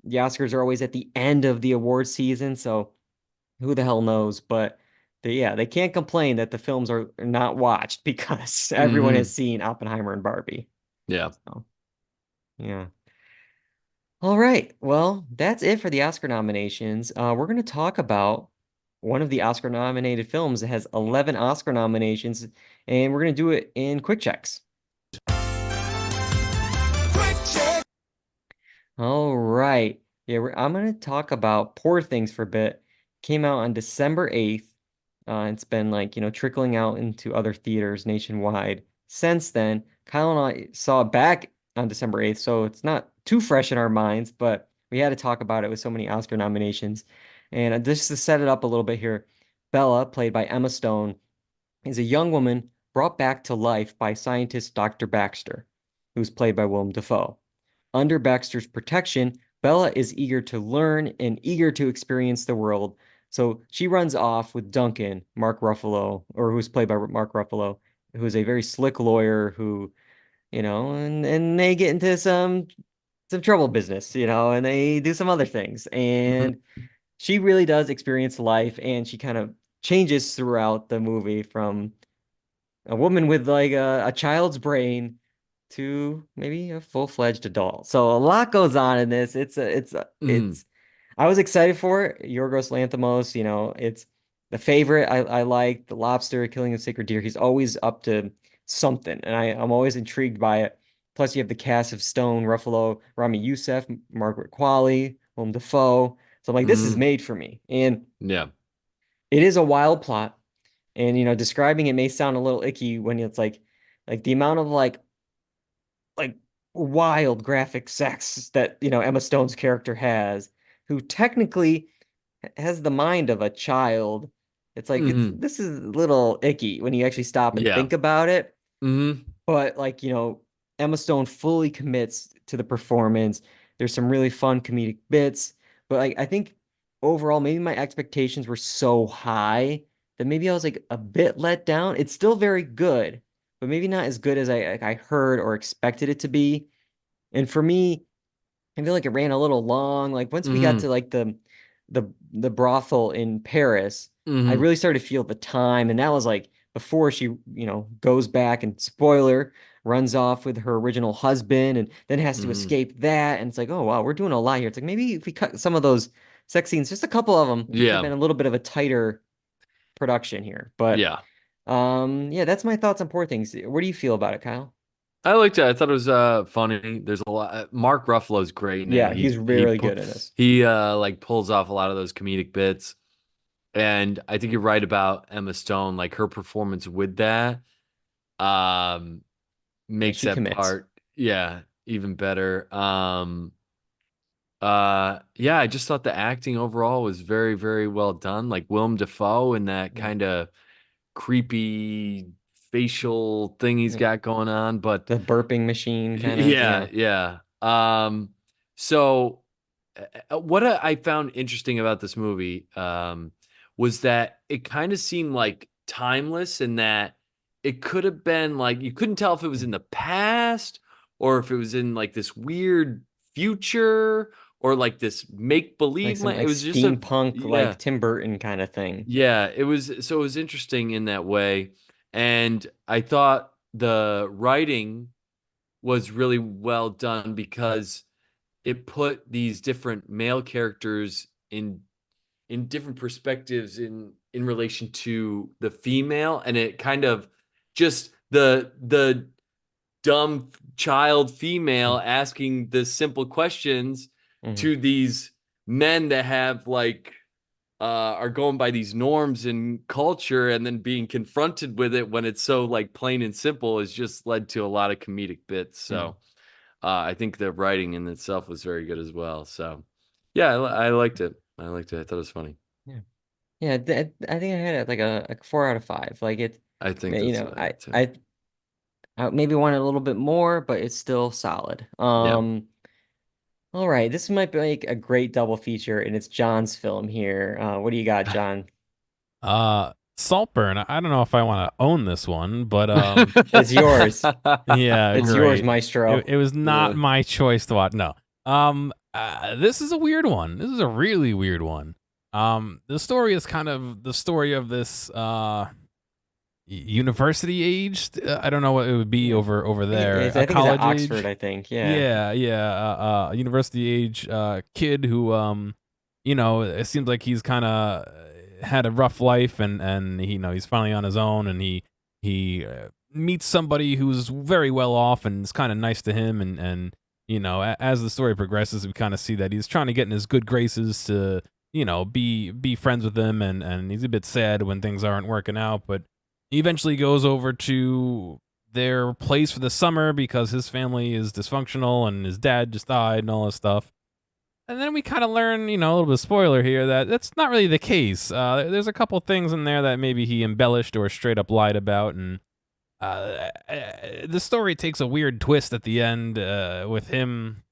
The Oscars are always at the end of the award season, so who the hell knows? But they can't complain that the films are not watched because everyone has seen Oppenheimer and Barbie. Yeah. So, yeah. All right. Well, that's it for the Oscar nominations. We're going to talk about one of the Oscar nominated films that has 11 Oscar nominations, and we're going to do it in quick checks. All right. Yeah, I'm going to talk about Poor Things for a bit. Came out on December 8th. It's been trickling out into other theaters nationwide since then. Kyle and I saw it back on December 8th, so it's not too fresh in our minds, but we had to talk about it with so many Oscar nominations. And just to set it up a little bit here, Bella, played by Emma Stone, is a young woman brought back to life by scientist Dr. Baxter, who's played by Willem Dafoe. Under Baxter's protection, Bella is eager to learn and eager to experience the world. So she runs off with Duncan, Mark Ruffalo, or who's played by Mark Ruffalo, who is a very slick lawyer who, and they get into some trouble business, and they do some other things. And she really does experience life, and she kind of changes throughout the movie from a woman with like a child's brain to maybe a full-fledged adult. So a lot goes on in this. It's I was excited for it. Yorgos Lanthimos, it's the favorite. I like The Lobster, Killing of Sacred Deer. He's always up to something, and I'm always intrigued by it. Plus, you have the cast of Stone, Ruffalo, Rami Youssef, Margaret Qualley, Willem Dafoe. So I'm like, this is made for me. And yeah, it is a wild plot. And describing it may sound a little icky when it's like the amount of like wild graphic sex that Emma Stone's character has, who technically has the mind of a child. It's like this is a little icky when you actually stop and think about it. But Emma Stone fully commits to the performance. There's some really fun comedic bits, but I think overall maybe my expectations were so high that maybe I was like a bit let down. It's still very good, but maybe not as good as I heard or expected it to be. And for me, I feel like it ran a little long. Like once we got to like the brothel in Paris, I really started to feel the time. And that was like before she, goes back and spoiler, runs off with her original husband and then has to escape that. And it's like, oh wow, we're doing a lot here. It's like maybe if we cut some of those sex scenes, just a couple of them, it could have been a little bit of a tighter production here. But yeah, that's my thoughts on Poor Things. What do you feel about it, Kyle? I liked it. I thought it was funny. There's a lot. Mark Ruffalo's great. Yeah, he's really good at this. He like pulls off a lot of those comedic bits, and I think you're right about Emma Stone. Like her performance with that, makes She that commits. part, even better. I just thought the acting overall was very, very well done. Like Willem Dafoe and that kind of creepy facial thing he's got going on, but the burping machine kind of. yeah. So what I found interesting about this movie was that it kind of seemed like timeless, in that it could have been like, you couldn't tell if it was in the past or if it was in like this weird future or like this make believe. Like It was just steampunk, like Tim Burton kind of thing. Yeah, it was interesting in that way, and I thought the writing was really well done because it put these different male characters in different perspectives in relation to the female, and it kind of just the dumb child female asking the simple questions to these men that have like are going by these norms and culture, and then being confronted with it when it's so like plain and simple has just led to a lot of comedic bits. So I think the writing in itself was very good as well. So yeah, I liked it. I liked it. I thought it was funny. I think I had it like a 4 out of 5. Like it, I think you that's know, what too. I maybe wanted a little bit more, but it's still solid. All right, this might be like a great double feature, and it's John's film here. What do you got, John? Saltburn. I don't know if I want to own this one, but It's yours. yeah, It's yours, Maestro. It was not my choice to watch. No. This is a weird one. This is a really weird one. The story is kind of the story of this university aged. I don't know what it would be over there. I think it's at Oxford. I think. Yeah. University age kid who it seems like he's kind of had a rough life, and he, he's finally on his own, and he meets somebody who's very well off and is kind of nice to him, and as the story progresses, we kind of see that he's trying to get in his good graces to be friends with him, and he's a bit sad when things aren't working out, but he eventually goes over to their place for the summer because his family is dysfunctional and his dad just died and all this stuff. And then we kind of learn, a little bit of spoiler here, that that's not really the case. There's a couple things in there that maybe he embellished or straight up lied about, and the story takes a weird twist at the end with him.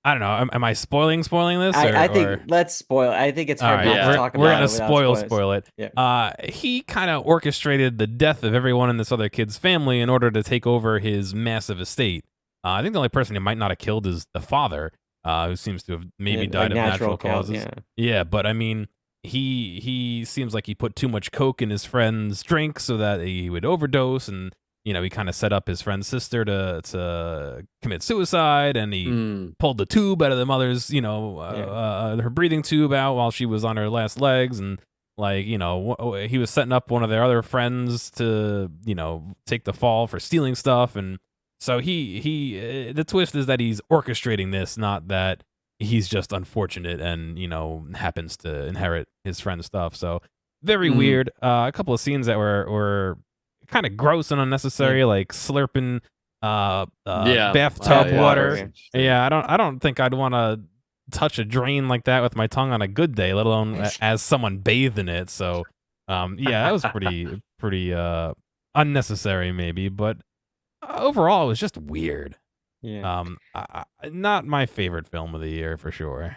I don't know. Am I spoiling this? I think let's spoil. I think it's hard not to talk about. We're gonna spoil it. Yeah. He kind of orchestrated the death of everyone in this other kid's family in order to take over his massive estate. I think the only person he might not have killed is the father, who seems to have maybe died of natural causes. Yeah, but I mean, he seems like he put too much coke in his friend's drink so that he would overdose, and he kind of set up his friend's sister to commit suicide, and he pulled the tube out of the mother's, her breathing tube out while she was on her last legs, and he was setting up one of their other friends to take the fall for stealing stuff, and so the twist is that he's orchestrating this, not that he's just unfortunate and happens to inherit his friend's stuff. So very weird. A couple of scenes that were kind of gross and unnecessary, like slurping bathtub water. Yeah, I don't think I'd want to touch a drain like that with my tongue on a good day, let alone as someone bathed in it. So that was pretty unnecessary maybe, but overall it was just weird. Not my favorite film of the year for sure.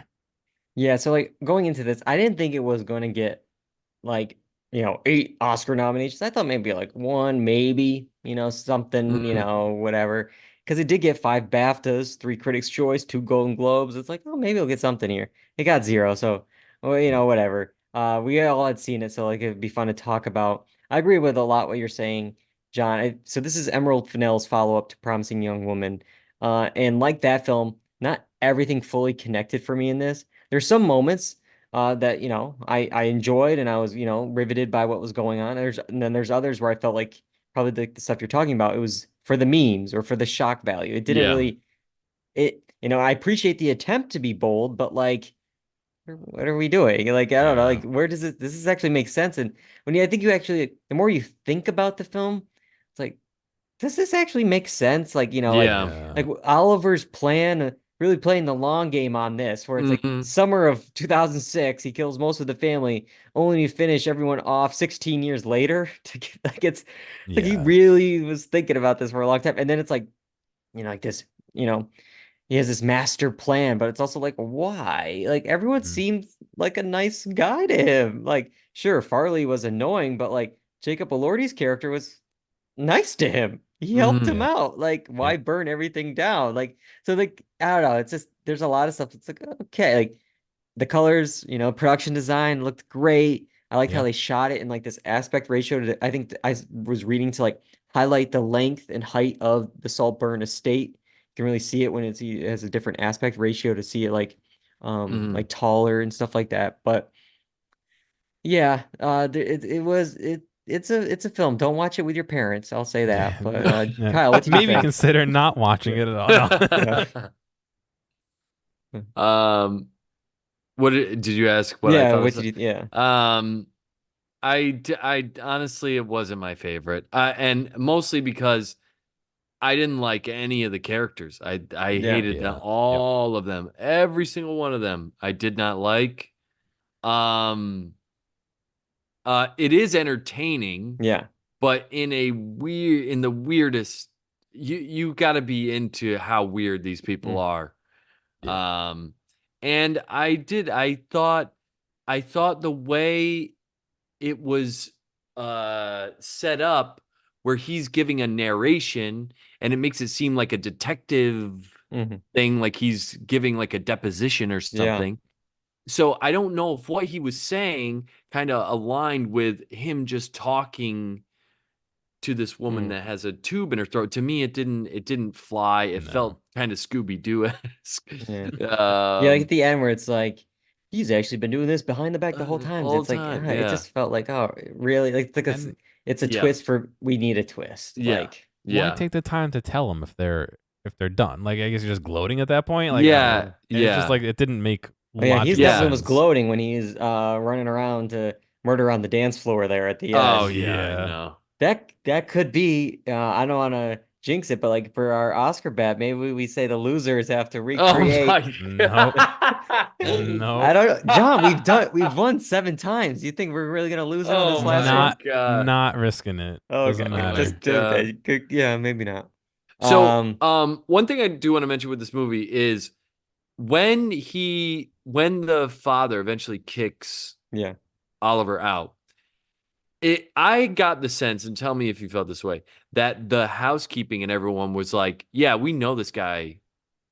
So like going into this, I didn't think it was going to get like 8 Oscar nominations. I thought maybe like 1, maybe, something, whatever. Because it did get 5 BAFTAs, 3 Critics' Choice, 2 Golden Globes. It's like, oh, maybe it'll get something here. It got 0, so, whatever. We all had seen it, so like it'd be fun to talk about. I agree with a lot what you're saying, John. So this is Emerald Fennell's follow-up to Promising Young Woman. And like that film, not everything fully connected for me in this. There's some moments that I enjoyed, and I was riveted by what was going on. And then there's others where I felt like probably the stuff you're talking about, it was for the memes or for the shock value. It didn't really. I appreciate the attempt to be bold, but like, what are we doing? Like, I don't know. Like, where does it? This actually make sense? And I think you actually, the more you think about the film, it's like does this actually make sense? Like, Yeah. like Oliver's plan, really playing the long game on this, where it's like Mhm. summer of 2006, he kills most of the family, only to finish everyone off 16 years later. To get, like it's like he Yeah. really was thinking about this for a long time, and then it's like, like this, he has this master plan, but it's also like, why? Like everyone Mm. seemed like a nice guy to him. Like, sure, Farley was annoying, but like Jacob Elordi's character was nice to him. He helped him Yeah. out. Like, why Yep. burn everything down? Like, so like, I don't know. It's just there's a lot of stuff that's like, okay, like the colors, production design looked great. I liked how Yeah. they shot it in like this aspect ratio I think was reading to like highlight the length and height of the Saltburn estate. You can really see it when it has a different aspect ratio to see it like taller and stuff like that. But yeah, it's a film. Don't watch it with your parents. I'll say that. But Yeah. Kyle, what did you Maybe think? consider not watching it at all. No. Um, what did you ask? What I Yeah, thought what of? did you? Yeah, I honestly, it wasn't my favorite, and mostly because I didn't like any of the characters. I yeah, hated Yeah. Yep. all of them, every single one of them. I did not like. Um, it is entertaining, yeah. but in the weirdest. You got to be into how weird these people Mm, are. Yeah. And I thought the way it was set up, where he's giving a narration and it makes it seem like a detective hmm thing, like he's giving like a deposition or Yeah. something. So I don't know if what he was saying kind of aligned with him just talking to this woman Mm, that has a tube in her throat. To me, it didn't fly. It No. felt kind of Scooby-Doo-esque. yeah. Yeah, like at um the end where it's like he's actually been doing this behind the back the whole time. all It's the like time. it Yeah. just felt like, oh, really? Like And it's a Yeah. twist for we need a twist. Yeah. Like, why Yeah. take the time to tell them if they're done? Like I guess you're just gloating at that point. Like I Yeah. don't. It's just Yeah. like it didn't make oh yeah, he's logical definitely Yeah. was sense. gloating when he's running around to murder on the dance floor there at the Oh end. yeah, I Yeah. know. That could be. I don't want to jinx it, but like for our Oscar bet, maybe we say the losers have to Oh recreate. my Nope. I Nope. don't know, John. We've won 7 times. You think we're really gonna lose it on this Oh last my one? God. Not risking it. Okay, Doesn't Oh my matter. just God. okay. Yeah, maybe not. So, Um, one thing I do want to mention with this movie is when the father eventually kicks yeah, Oliver out, I got the sense, and tell me if you felt this way, that the housekeeping and everyone was like, yeah, we know this guy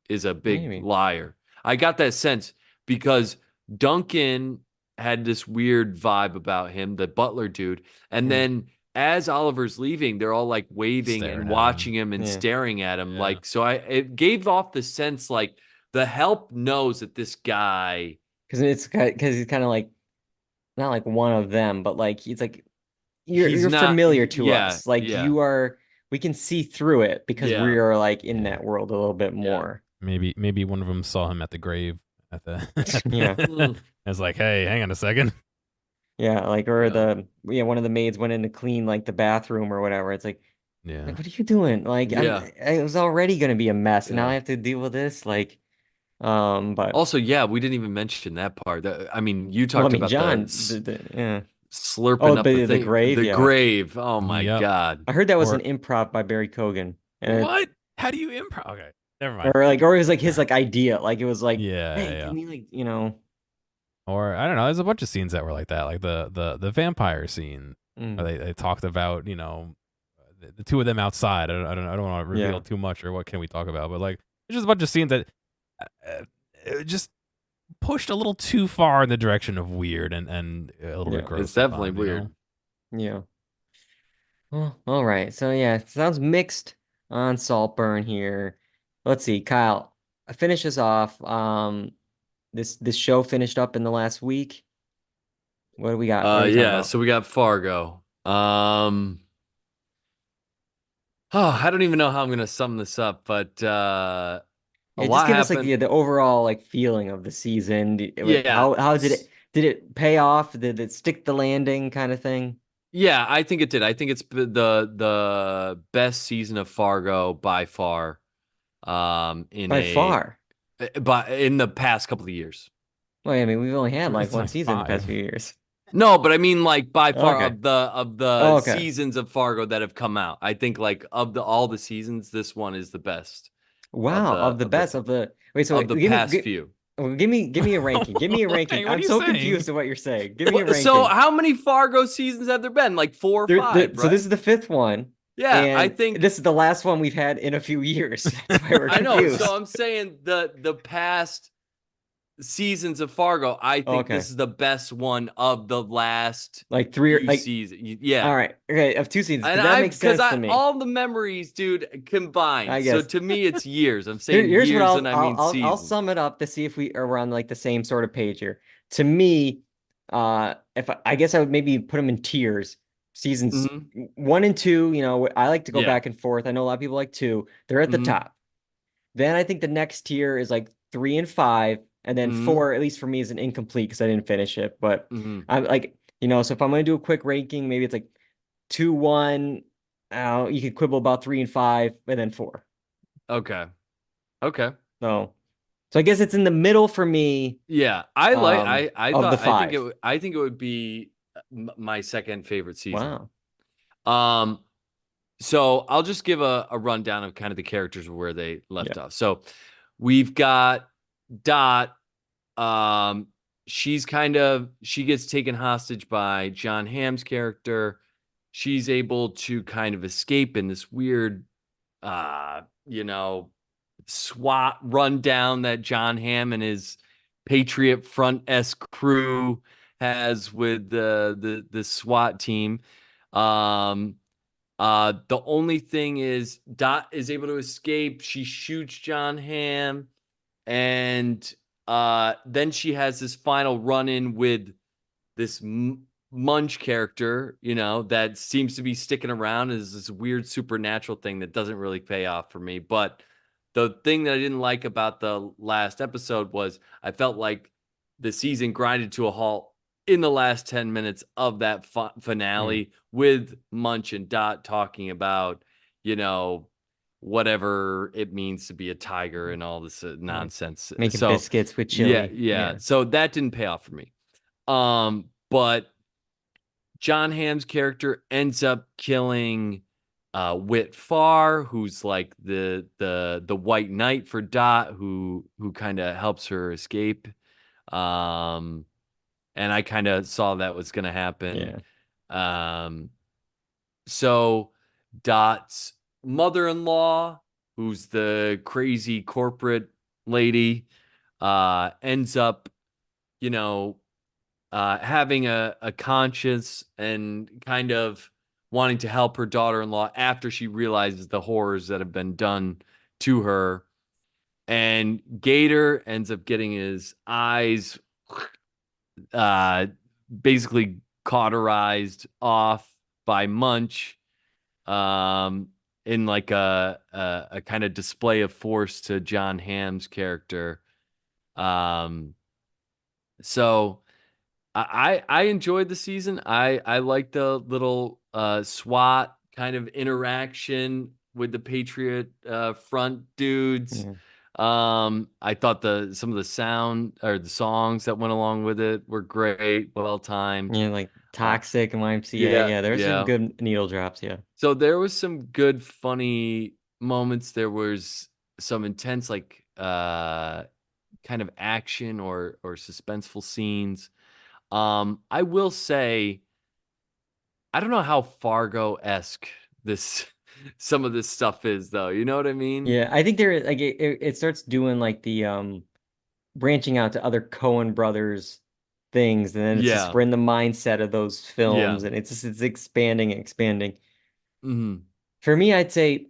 is a big maybe. liar. I got that sense because Duncan had this weird vibe about him, the butler dude. And Mm, then as Oliver's leaving, they're all like waving and Staring at watching him. him and yeah, staring at him. Yeah. Like, so it gave off the sense like the help knows that this guy, because he's kind of like not like one of them, but like he's like he's you're not, familiar to yeah, us. Like yeah, you are. We can see through it because we yeah, are like in Yeah. that world a little bit yeah. more. Maybe one of them saw him at the grave at the. Yeah. Mm, I was like, hey, hang on a second. Yeah, like or yeah, one of the maids went in to clean like the bathroom or whatever. It's Yeah. like what are you doing? Like yeah, it was already gonna be a mess, and now I yeah. have to deal with this. Like but Also, yeah, we didn't even mention that part. I mean, you well, I talked mean, about the John, yeah. slurping Oh, up the the thing, grave, the yeah. grave. Oh my Yep. God. I heard that was an Or improv by Barry Cogan, what? How do you improv? Okay, never mind. or it was like his like idea. Like it was like, Yeah, hey, yeah. can we like Or I don't know. There's a bunch of scenes that were like that, like the vampire scene mm, where they talked about the two of them outside. I don't want to reveal yeah. too much or what can we talk about, but like there's just a bunch of scenes that just pushed a little too far in the direction of weird and a little Yeah. bit gross. It's definitely sometimes, you weird. know? Yeah. Well, all right. So yeah, it sounds mixed on Saltburn here. Let's see, Kyle. Finish us off. This show finished up in the last week. What do we got? What are we talking Yeah, about? so we got Fargo. Oh, I don't even know how I'm gonna sum this up, but a Yeah, just lot give us like happened. the overall like feeling of the season. Yeah. How did it pay off? Did it stick the landing kind of thing? Yeah, I think it did. I think it's the best season of Fargo by far. By far. In the past couple of years. Well, I mean, we've only had like It's one like season in the past 5. few years. No, but I mean like by far Okay. of the Oh, okay. seasons of Fargo that have come out. I think like of all the seasons, this one is the best Wow, of the best of the wait, so of wait, the past few. give me a ranking. Give me a ranking. Okay, what are I'm you so saying? confused at what you're saying. Give me a So ranking. how many Fargo seasons have there been? Like 4 or 5, So right? this is the fifth one, Yeah, I and think this is the last one we've had in a few years. That's why we're I know. So confused. I'm saying the past seasons of Fargo, I think Okay. this is the best one of the last Like three or few like seasons. all Yeah. right. Okay, of 2 seasons, And because that makes because sense I to me. all the memories, dude, combined. I So guess. to me, it's years. I'm saying Here's what years, and I mean I'll seasons. sum it up to see if we are on like the same sort of page here. To me, if I guess I would maybe put them in tiers. Seasons Hmm 1 and 2, I like to go Yeah. back and forth. I know a lot of people like 2. They're at the hmm top. Then I think the next tier is like 3 and 5, and then hmm 4, at least for me, is an incomplete because I didn't finish it. But hmm I'm like, so if I'm gonna do a quick ranking, maybe it's like 2, 1. You could quibble about 3 and 5, and then 4. Okay. Okay. So I guess it's in the middle for me, Yeah. I like. I of the thought. five. I think it would be my second favorite season. Wow. Um. So I'll just give a rundown of kind of the characters where they left Yeah. off. So we've got Dot. Um, she gets taken hostage by John Hamm's character. She's able to kind of escape in this weird, uh, you know, SWAT rundown that John Hamm and his Patriot Front crew has with the SWAT team. Um, the only thing is Dot is able to escape. She shoots John Hamm, and then she has this final run-in with this Munch character, that seems to be sticking around as this weird supernatural thing that doesn't really pay off for me. But the thing that I didn't like about the last episode was I felt like the season grinded to a halt in the last 10 minutes of that finale with Munch and Dot talking about, you know, whatever it means to be a tiger and all this nonsense. Making So biscuits with yeah, chili. yeah. So that didn't pay off for me. But John Hamm's character ends up killing Whit Farr, who's like the white knight for Dot, who kind of helps her escape. And I kind of saw that was going to happen. Yeah. So Dot's mother-in-law, who's the crazy corporate lady, ends up, having a conscience and kind of wanting to help her daughter-in-law after she realizes the horrors that have been done to her. And Gator ends up getting his eyes basically cauterized off by Munch, in like a kind of display of force to John Hamm's character. So I enjoyed the season. I like the little SWAT kind of interaction with the Patriot Front dudes. Yeah. I thought some of the sound or the songs that went along with it were great, well timed. Yeah, like Toxic and YMCA. Yeah, Yeah, there's some yeah. good needle drops. Yeah. So there was some good funny moments. There was some intense like kind of action or suspenseful scenes. I will say, I don't know how Fargo-esque this some of this stuff is, though. You know what I mean? Yeah, I think there like it starts doing like the branching out to other Coen brothers things, and then it's just Yeah. we're in the mindset of those films, Yeah. and it's expanding and expanding. hmm For me, I'd say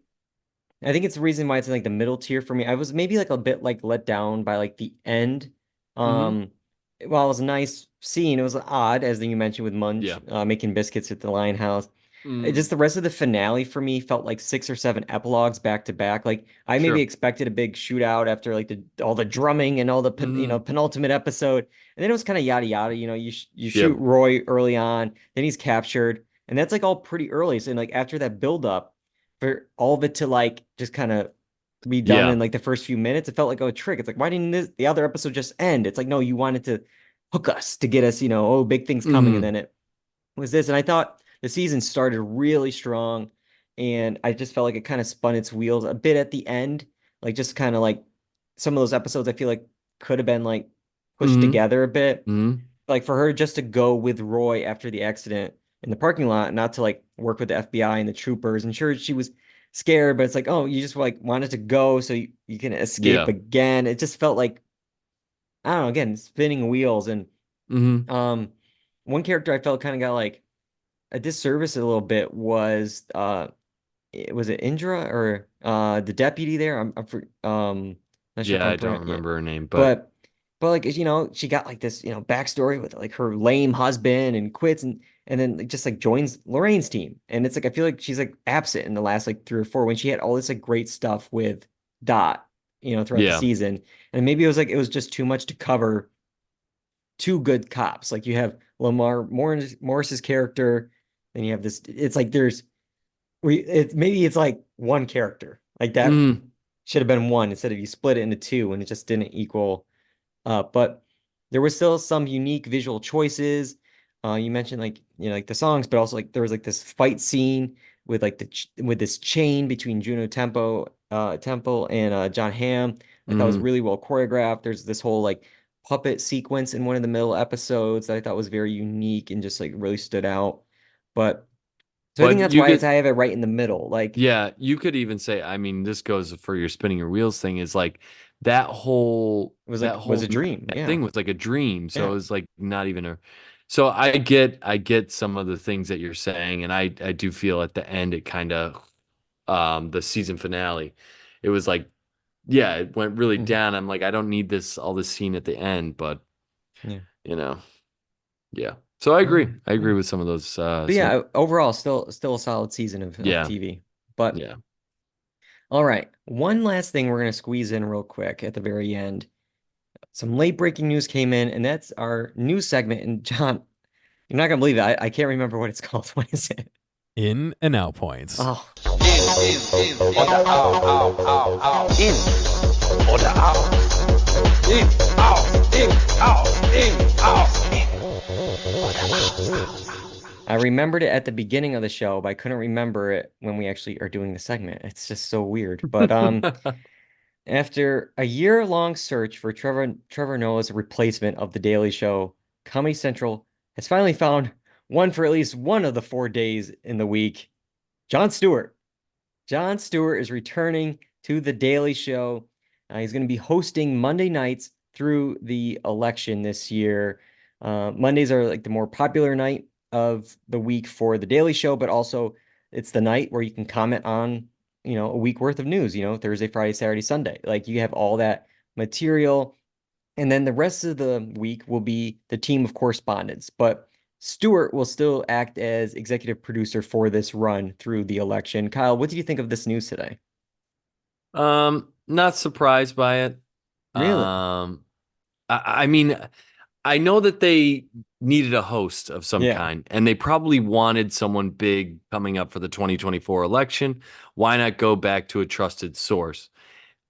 I think it's the reason why it's in like the middle tier for me. I was maybe like a bit like let down by like the end. hmm While it was a nice scene, it was odd, as you mentioned with Munch Yeah. making biscuits at the Lion House. Mm, Just the rest of the finale for me felt like 6 or 7 epilogues back to back. Like I maybe sure. expected a big shootout after like all the drumming and all the hmm penultimate episode, and then it was kind of yada yada. You Yep. shoot Roy early on, then he's captured, And that's like all pretty early. So like after that build up, for all of it to like just kind of be done in like the first few minutes, it felt like a trick. It's like, why didn't the other episode just end? It's like, no, you wanted to hook us to get us, oh, big things coming. And then it was this. And I thought the season started really strong. And I just felt like it kind of spun its wheels a bit at the end. Like just kind of like some of those episodes I feel like could have been like pushed together a bit. Like for her just to go with Roy after the accident in the parking lot, not to like work with the FBI and the troopers. And sure, she was scared, but it's like, oh, you just like wanted to go so you can escape again. It just felt like, I don't know, again, spinning wheels. And one character I felt kind of got like a disservice a little bit was was it Indra or the deputy there? I'm for not sure if I don't remember her name, but like she got like this backstory with like her lame husband and quits and then like, just like joins Lorraine's team, and it's like I feel like she's like absent in the last like 3 or 4 when she had all this like great stuff with Dot throughout the season, and maybe it was just too much to cover two good cops. Like you have Lamar Morris's character, and you have this. It's like maybe it's like one character like that should have been one instead of you split it into two, and it just didn't equal. But there was still some unique visual choices. You mentioned like like the songs, but also like there was like this fight scene with like with this chain between Juno Temple and John Hamm. I thought was really well choreographed. There's this whole like puppet sequence in one of the middle episodes that I thought was very unique and just like really stood out. But so I think that's why I have it right in the middle. Like, yeah, you could even say, I mean, this goes for your spinning your wheels thing is like that whole was a dream. Yeah. thing was like a dream. So it was like not even so I get some of the things that you're saying, and I do feel at the end it kind of the season finale, it was like, yeah, it went really down. I'm like, I don't need all this scene at the end, but yeah. So I agree. I agree with some of those. But yeah, overall, still a solid season of TV. But yeah. All right, one last thing we're gonna squeeze in real quick at the very end. Some late breaking news came in, and that's our news segment. And John, you're not gonna believe it. I can't remember what it's called. What is it? In and out points. Oh. In or the out. In or the out. In, out, in, out, in, out, in. I remembered it at the beginning of the show, but I couldn't remember it when we actually are doing the segment. It's just so weird. But after a year-long search for Trevor Noah's replacement of The Daily Show, Comedy Central has finally found one for at least one of the 4 days in the week. Jon Stewart. Jon Stewart is returning to The Daily Show. He's going to be hosting Monday nights through the election this year. Mondays are like the more popular night of the week for The Daily Show, but also it's the night where you can comment on, a week worth of news, Thursday, Friday, Saturday, Sunday. Like you have all that material. And then the rest of the week will be the team of correspondents. But Stewart will still act as executive producer for this run through the election. Kyle, what do you think of this news today? Not surprised by it. Really? I mean, I know that they needed a host of some kind, and they probably wanted someone big coming up for the 2024 election. Why not go back to a trusted source?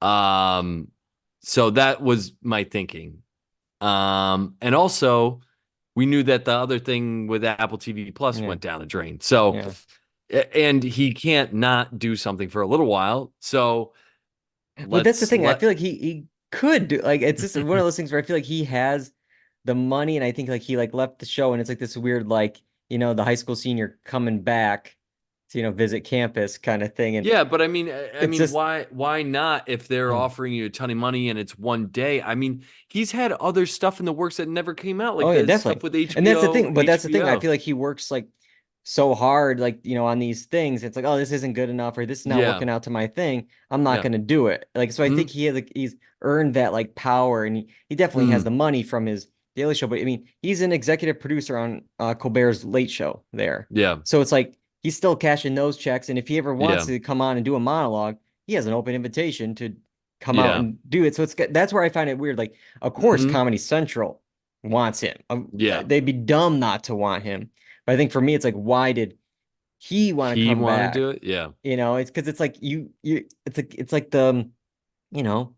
So that was my thinking. And also we knew that the other thing with Apple TV Plus went down the drain. So, and he can't not do something for a little while. So, well, that's the thing. I feel like he could do, like, it's just one of those things where I feel like he has the money, and I think like he like left the show, and it's like this weird, like, the high school senior coming back to, visit campus kind of thing. And yeah, but I mean, just, why not if they're offering you a ton of money and it's one day? I mean, he's had other stuff in the works that never came out, like definitely stuff with HBO. And that's the thing, but that's the thing. I feel like he works like so hard, like, on these things. It's like, oh, this isn't good enough, or this is not working out to my thing. I'm not going to do it. Like, so I think he's earned that like power, and he definitely has the money from his Daily Show. But I mean, he's an executive producer on Colbert's Late Show there. Yeah. So it's like, he's still cashing those checks. And if he ever wants to come on and do a monologue, he has an open invitation to come out and do it. So that's where I find it weird. Like, of course, Comedy Central wants him. They'd be dumb not to want him. But I think for me, it's like, why did he want to He come want to back. do it, yeah. It's because it's like it's like the you know,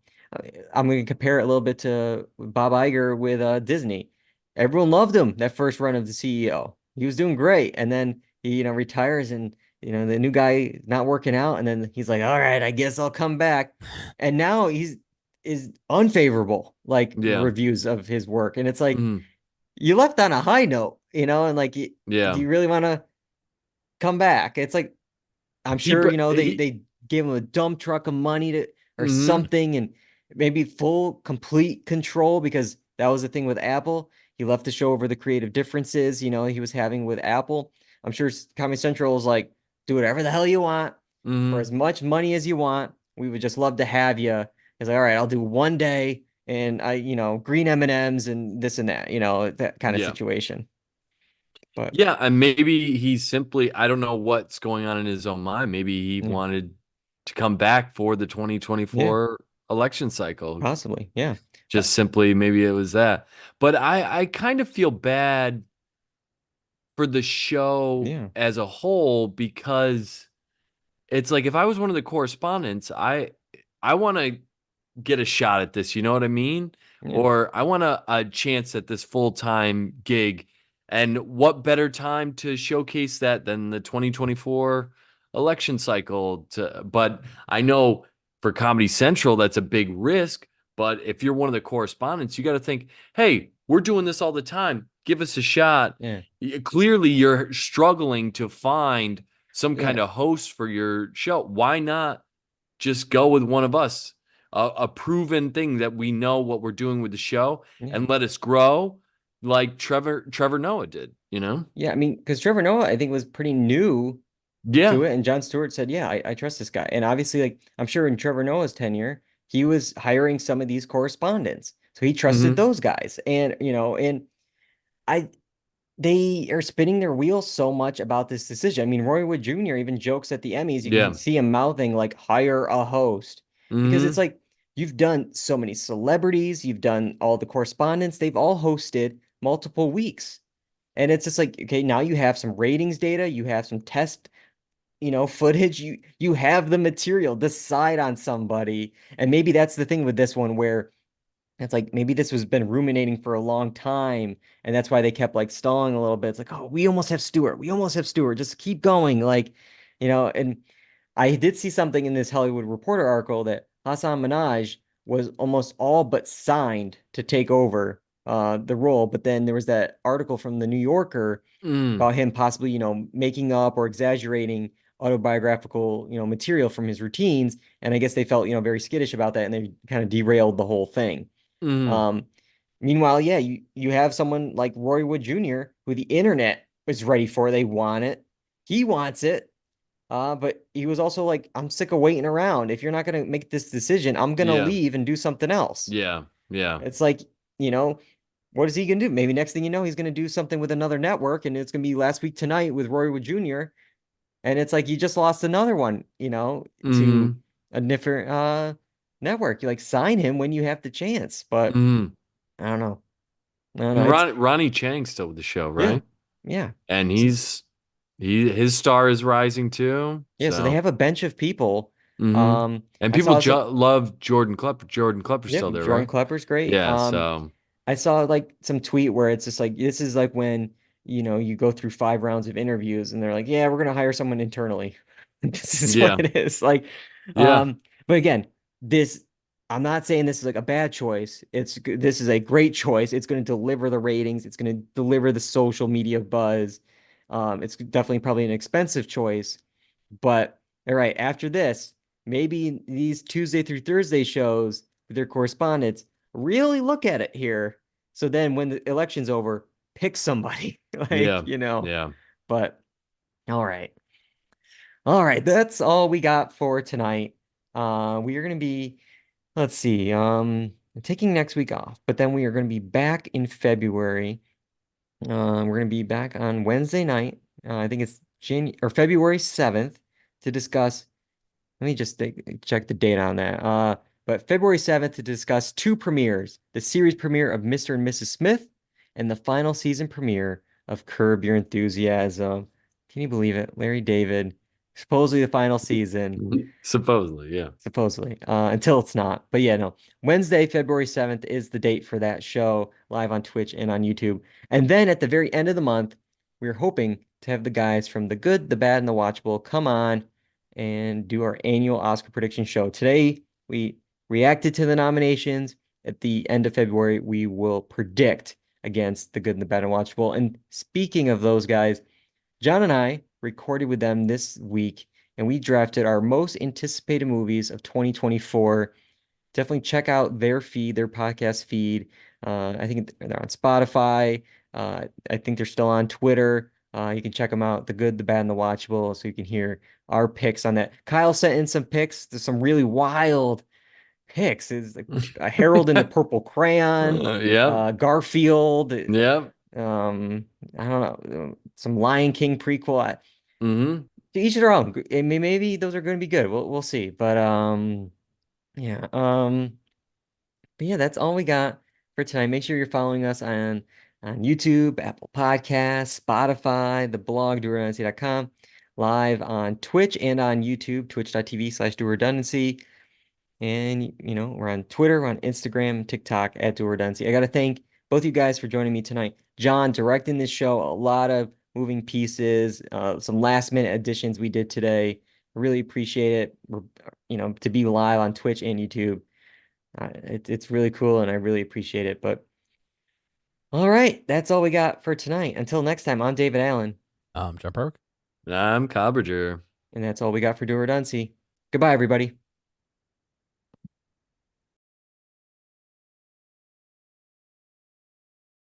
I'm going to compare it a little bit to Bob Iger with Disney. Everyone loved him that first run of the CEO. He was doing great, and then he, retires, and the new guy not working out, and then he's like, "All right, I guess I'll come back," and now he's is unfavorable like Yeah. reviews of his work, and it's like Mhm. you left on a high note, and like, do Yeah. you really want to come back? It's like I'm sure, they gave him a dump truck of money or something, and maybe full complete control, because that was the thing with Apple. He left the show over the creative differences, he was having with Apple. I'm sure Comedy Central was like, do whatever the hell you want for as much money as you want. We would just love to have you. He's like, all right, I'll do one day, and green M&Ms and this and that, that kind of Yeah. situation. But yeah, and maybe he simply, I don't know what's going on in his own mind. Maybe he wanted to come back for the 2024 election cycle. Possibly, yeah. Just simply, maybe it was that. But I kind of feel bad for the show as a whole, because it's like, if I was one of the correspondents, I want to get a shot at this, you know what I mean? Yeah. Or I want a chance at this full-time gig. And what better time to showcase that than the 2024 election cycle? But I know for Comedy Central, that's a big risk. But if you're one of the correspondents, you got to think, hey, we're doing this all the time. Give us a shot. Yeah. Clearly, you're struggling to find some kind of host for your show. Why not just go with one of us? A proven thing that we know what we're doing with the show, and let us grow like Trevor Noah did, Yeah, I mean, because Trevor Noah, I think, was pretty new to it, and Jon Stewart said, "Yeah, I trust this guy." And obviously, like, I'm sure in Trevor Noah's tenure, he was hiring some of these correspondents, so he trusted those guys. And and I they are spinning their wheels so much about this decision. I mean, Roy Wood Jr. even jokes at the Emmys. You can see him mouthing like, "Hire a host," because it's like, you've done so many celebrities, you've done all the correspondents, they've all hosted multiple weeks. And it's just like, okay, now you have some ratings data, you have some test, footage, you have the material, decide on somebody. And maybe that's the thing with this one, where it's like, maybe this was been ruminating for a long time, and that's why they kept like stalling a little bit. It's like, oh, we almost have Stewart. We almost have Stewart. Just keep going. Like, and I did see something in this Hollywood Reporter article that Hassan Minhaj was almost all but signed to take over the role. But then there was that article from the New Yorker about him possibly, making up or exaggerating autobiographical, material from his routines. And I guess they felt, very skittish about that, and they kind of derailed the whole thing. Meanwhile, yeah, you have someone like Roy Wood Jr., who the internet was ready for. They want it. He wants it. But he was also like, I'm sick of waiting around. If you're not going to make this decision, I'm going to leave and do something else. Yeah. It's like, what is he going to do? Maybe next thing you know, he's going to do something with another network, and it's going to be Last Week Tonight with Roy Wood Jr. And it's like, you just lost another one, to a different network. You like, sign him when you have the chance. But I don't know. Ronnie Chang's still with the show, right? Yeah. And his star is rising too. Yeah, so they have a bench of people. And people love Jordan Klepper. Jordan Klepper's still there, Jordan right? Klepper's great. Yeah, so I saw like some tweet where it's just like, this is like when, you go through 5 rounds of interviews, and they're like, yeah, we're gonna hire someone internally. This is what it is. Like, but again, I'm not saying this is like a bad choice. This is a great choice. It's going to deliver the ratings. It's going to deliver the social media buzz. It's definitely probably an expensive choice, but all right, after this, maybe these Tuesday through Thursday shows with their correspondents really look at it here. So then when the election's over, pick somebody. But all right. All right, that's all we got for tonight. We are going to be, let's see, taking next week off, but then we are going to be back in February. We're going to be back on Wednesday night. I think it's February 7th, to discuss. Let me just check the date on that. But February 7th, to discuss 2 premieres: the series premiere of Mr. and Mrs. Smith, and the final season premiere of Curb Your Enthusiasm. Can you believe it? Larry David, supposedly the final season. Supposedly, yeah. Supposedly, until it's not. But yeah, no. Wednesday, February 7th is the date for that show, live on Twitch and on YouTube. And then at the very end of the month, we're hoping to have the guys from The Good, the Bad, and the Watchable come on and do our annual Oscar prediction show. Today, we reacted to the nominations. At the end of February, we will predict against The Good, the Bad, and Watchable. And speaking of those guys, Jon and I recorded with them this week, and we drafted our most anticipated movies of 2024. Definitely check out their feed, their podcast feed. I think they're on Spotify. I think they're still on Twitter. You can check them out, The Good, the Bad, and the Watchable, so you can hear our picks on that. Kyle sent in some picks. There's some really wild picks. It's like a Harold in the Purple Crayon, Garfield. Yep. I don't know, some Lion King prequel. Mm-hmm. To each their own. I mean, maybe those are going to be good. We'll see. But yeah. But yeah, that's all we got for tonight. Make sure you're following us on YouTube, Apple Podcasts, Spotify, the blog, dualredundancy.com, live on Twitch and on YouTube, twitch.tv/dualredundancy. And, you know, we're on Twitter, we're on Instagram, TikTok at Dual Redundancy. I got to thank both you guys for joining me tonight. Jon, directing this show, a lot of moving pieces, some last minute additions we did today. Really appreciate it. You know, to be live on Twitch and YouTube. It's really cool and I really appreciate it. But all right, that's all we got for tonight. Until next time, I'm David Allen. I'm Jon Berwick. I'm Kyle Bridger. And that's all we got for Dual Redundancy. Goodbye, everybody.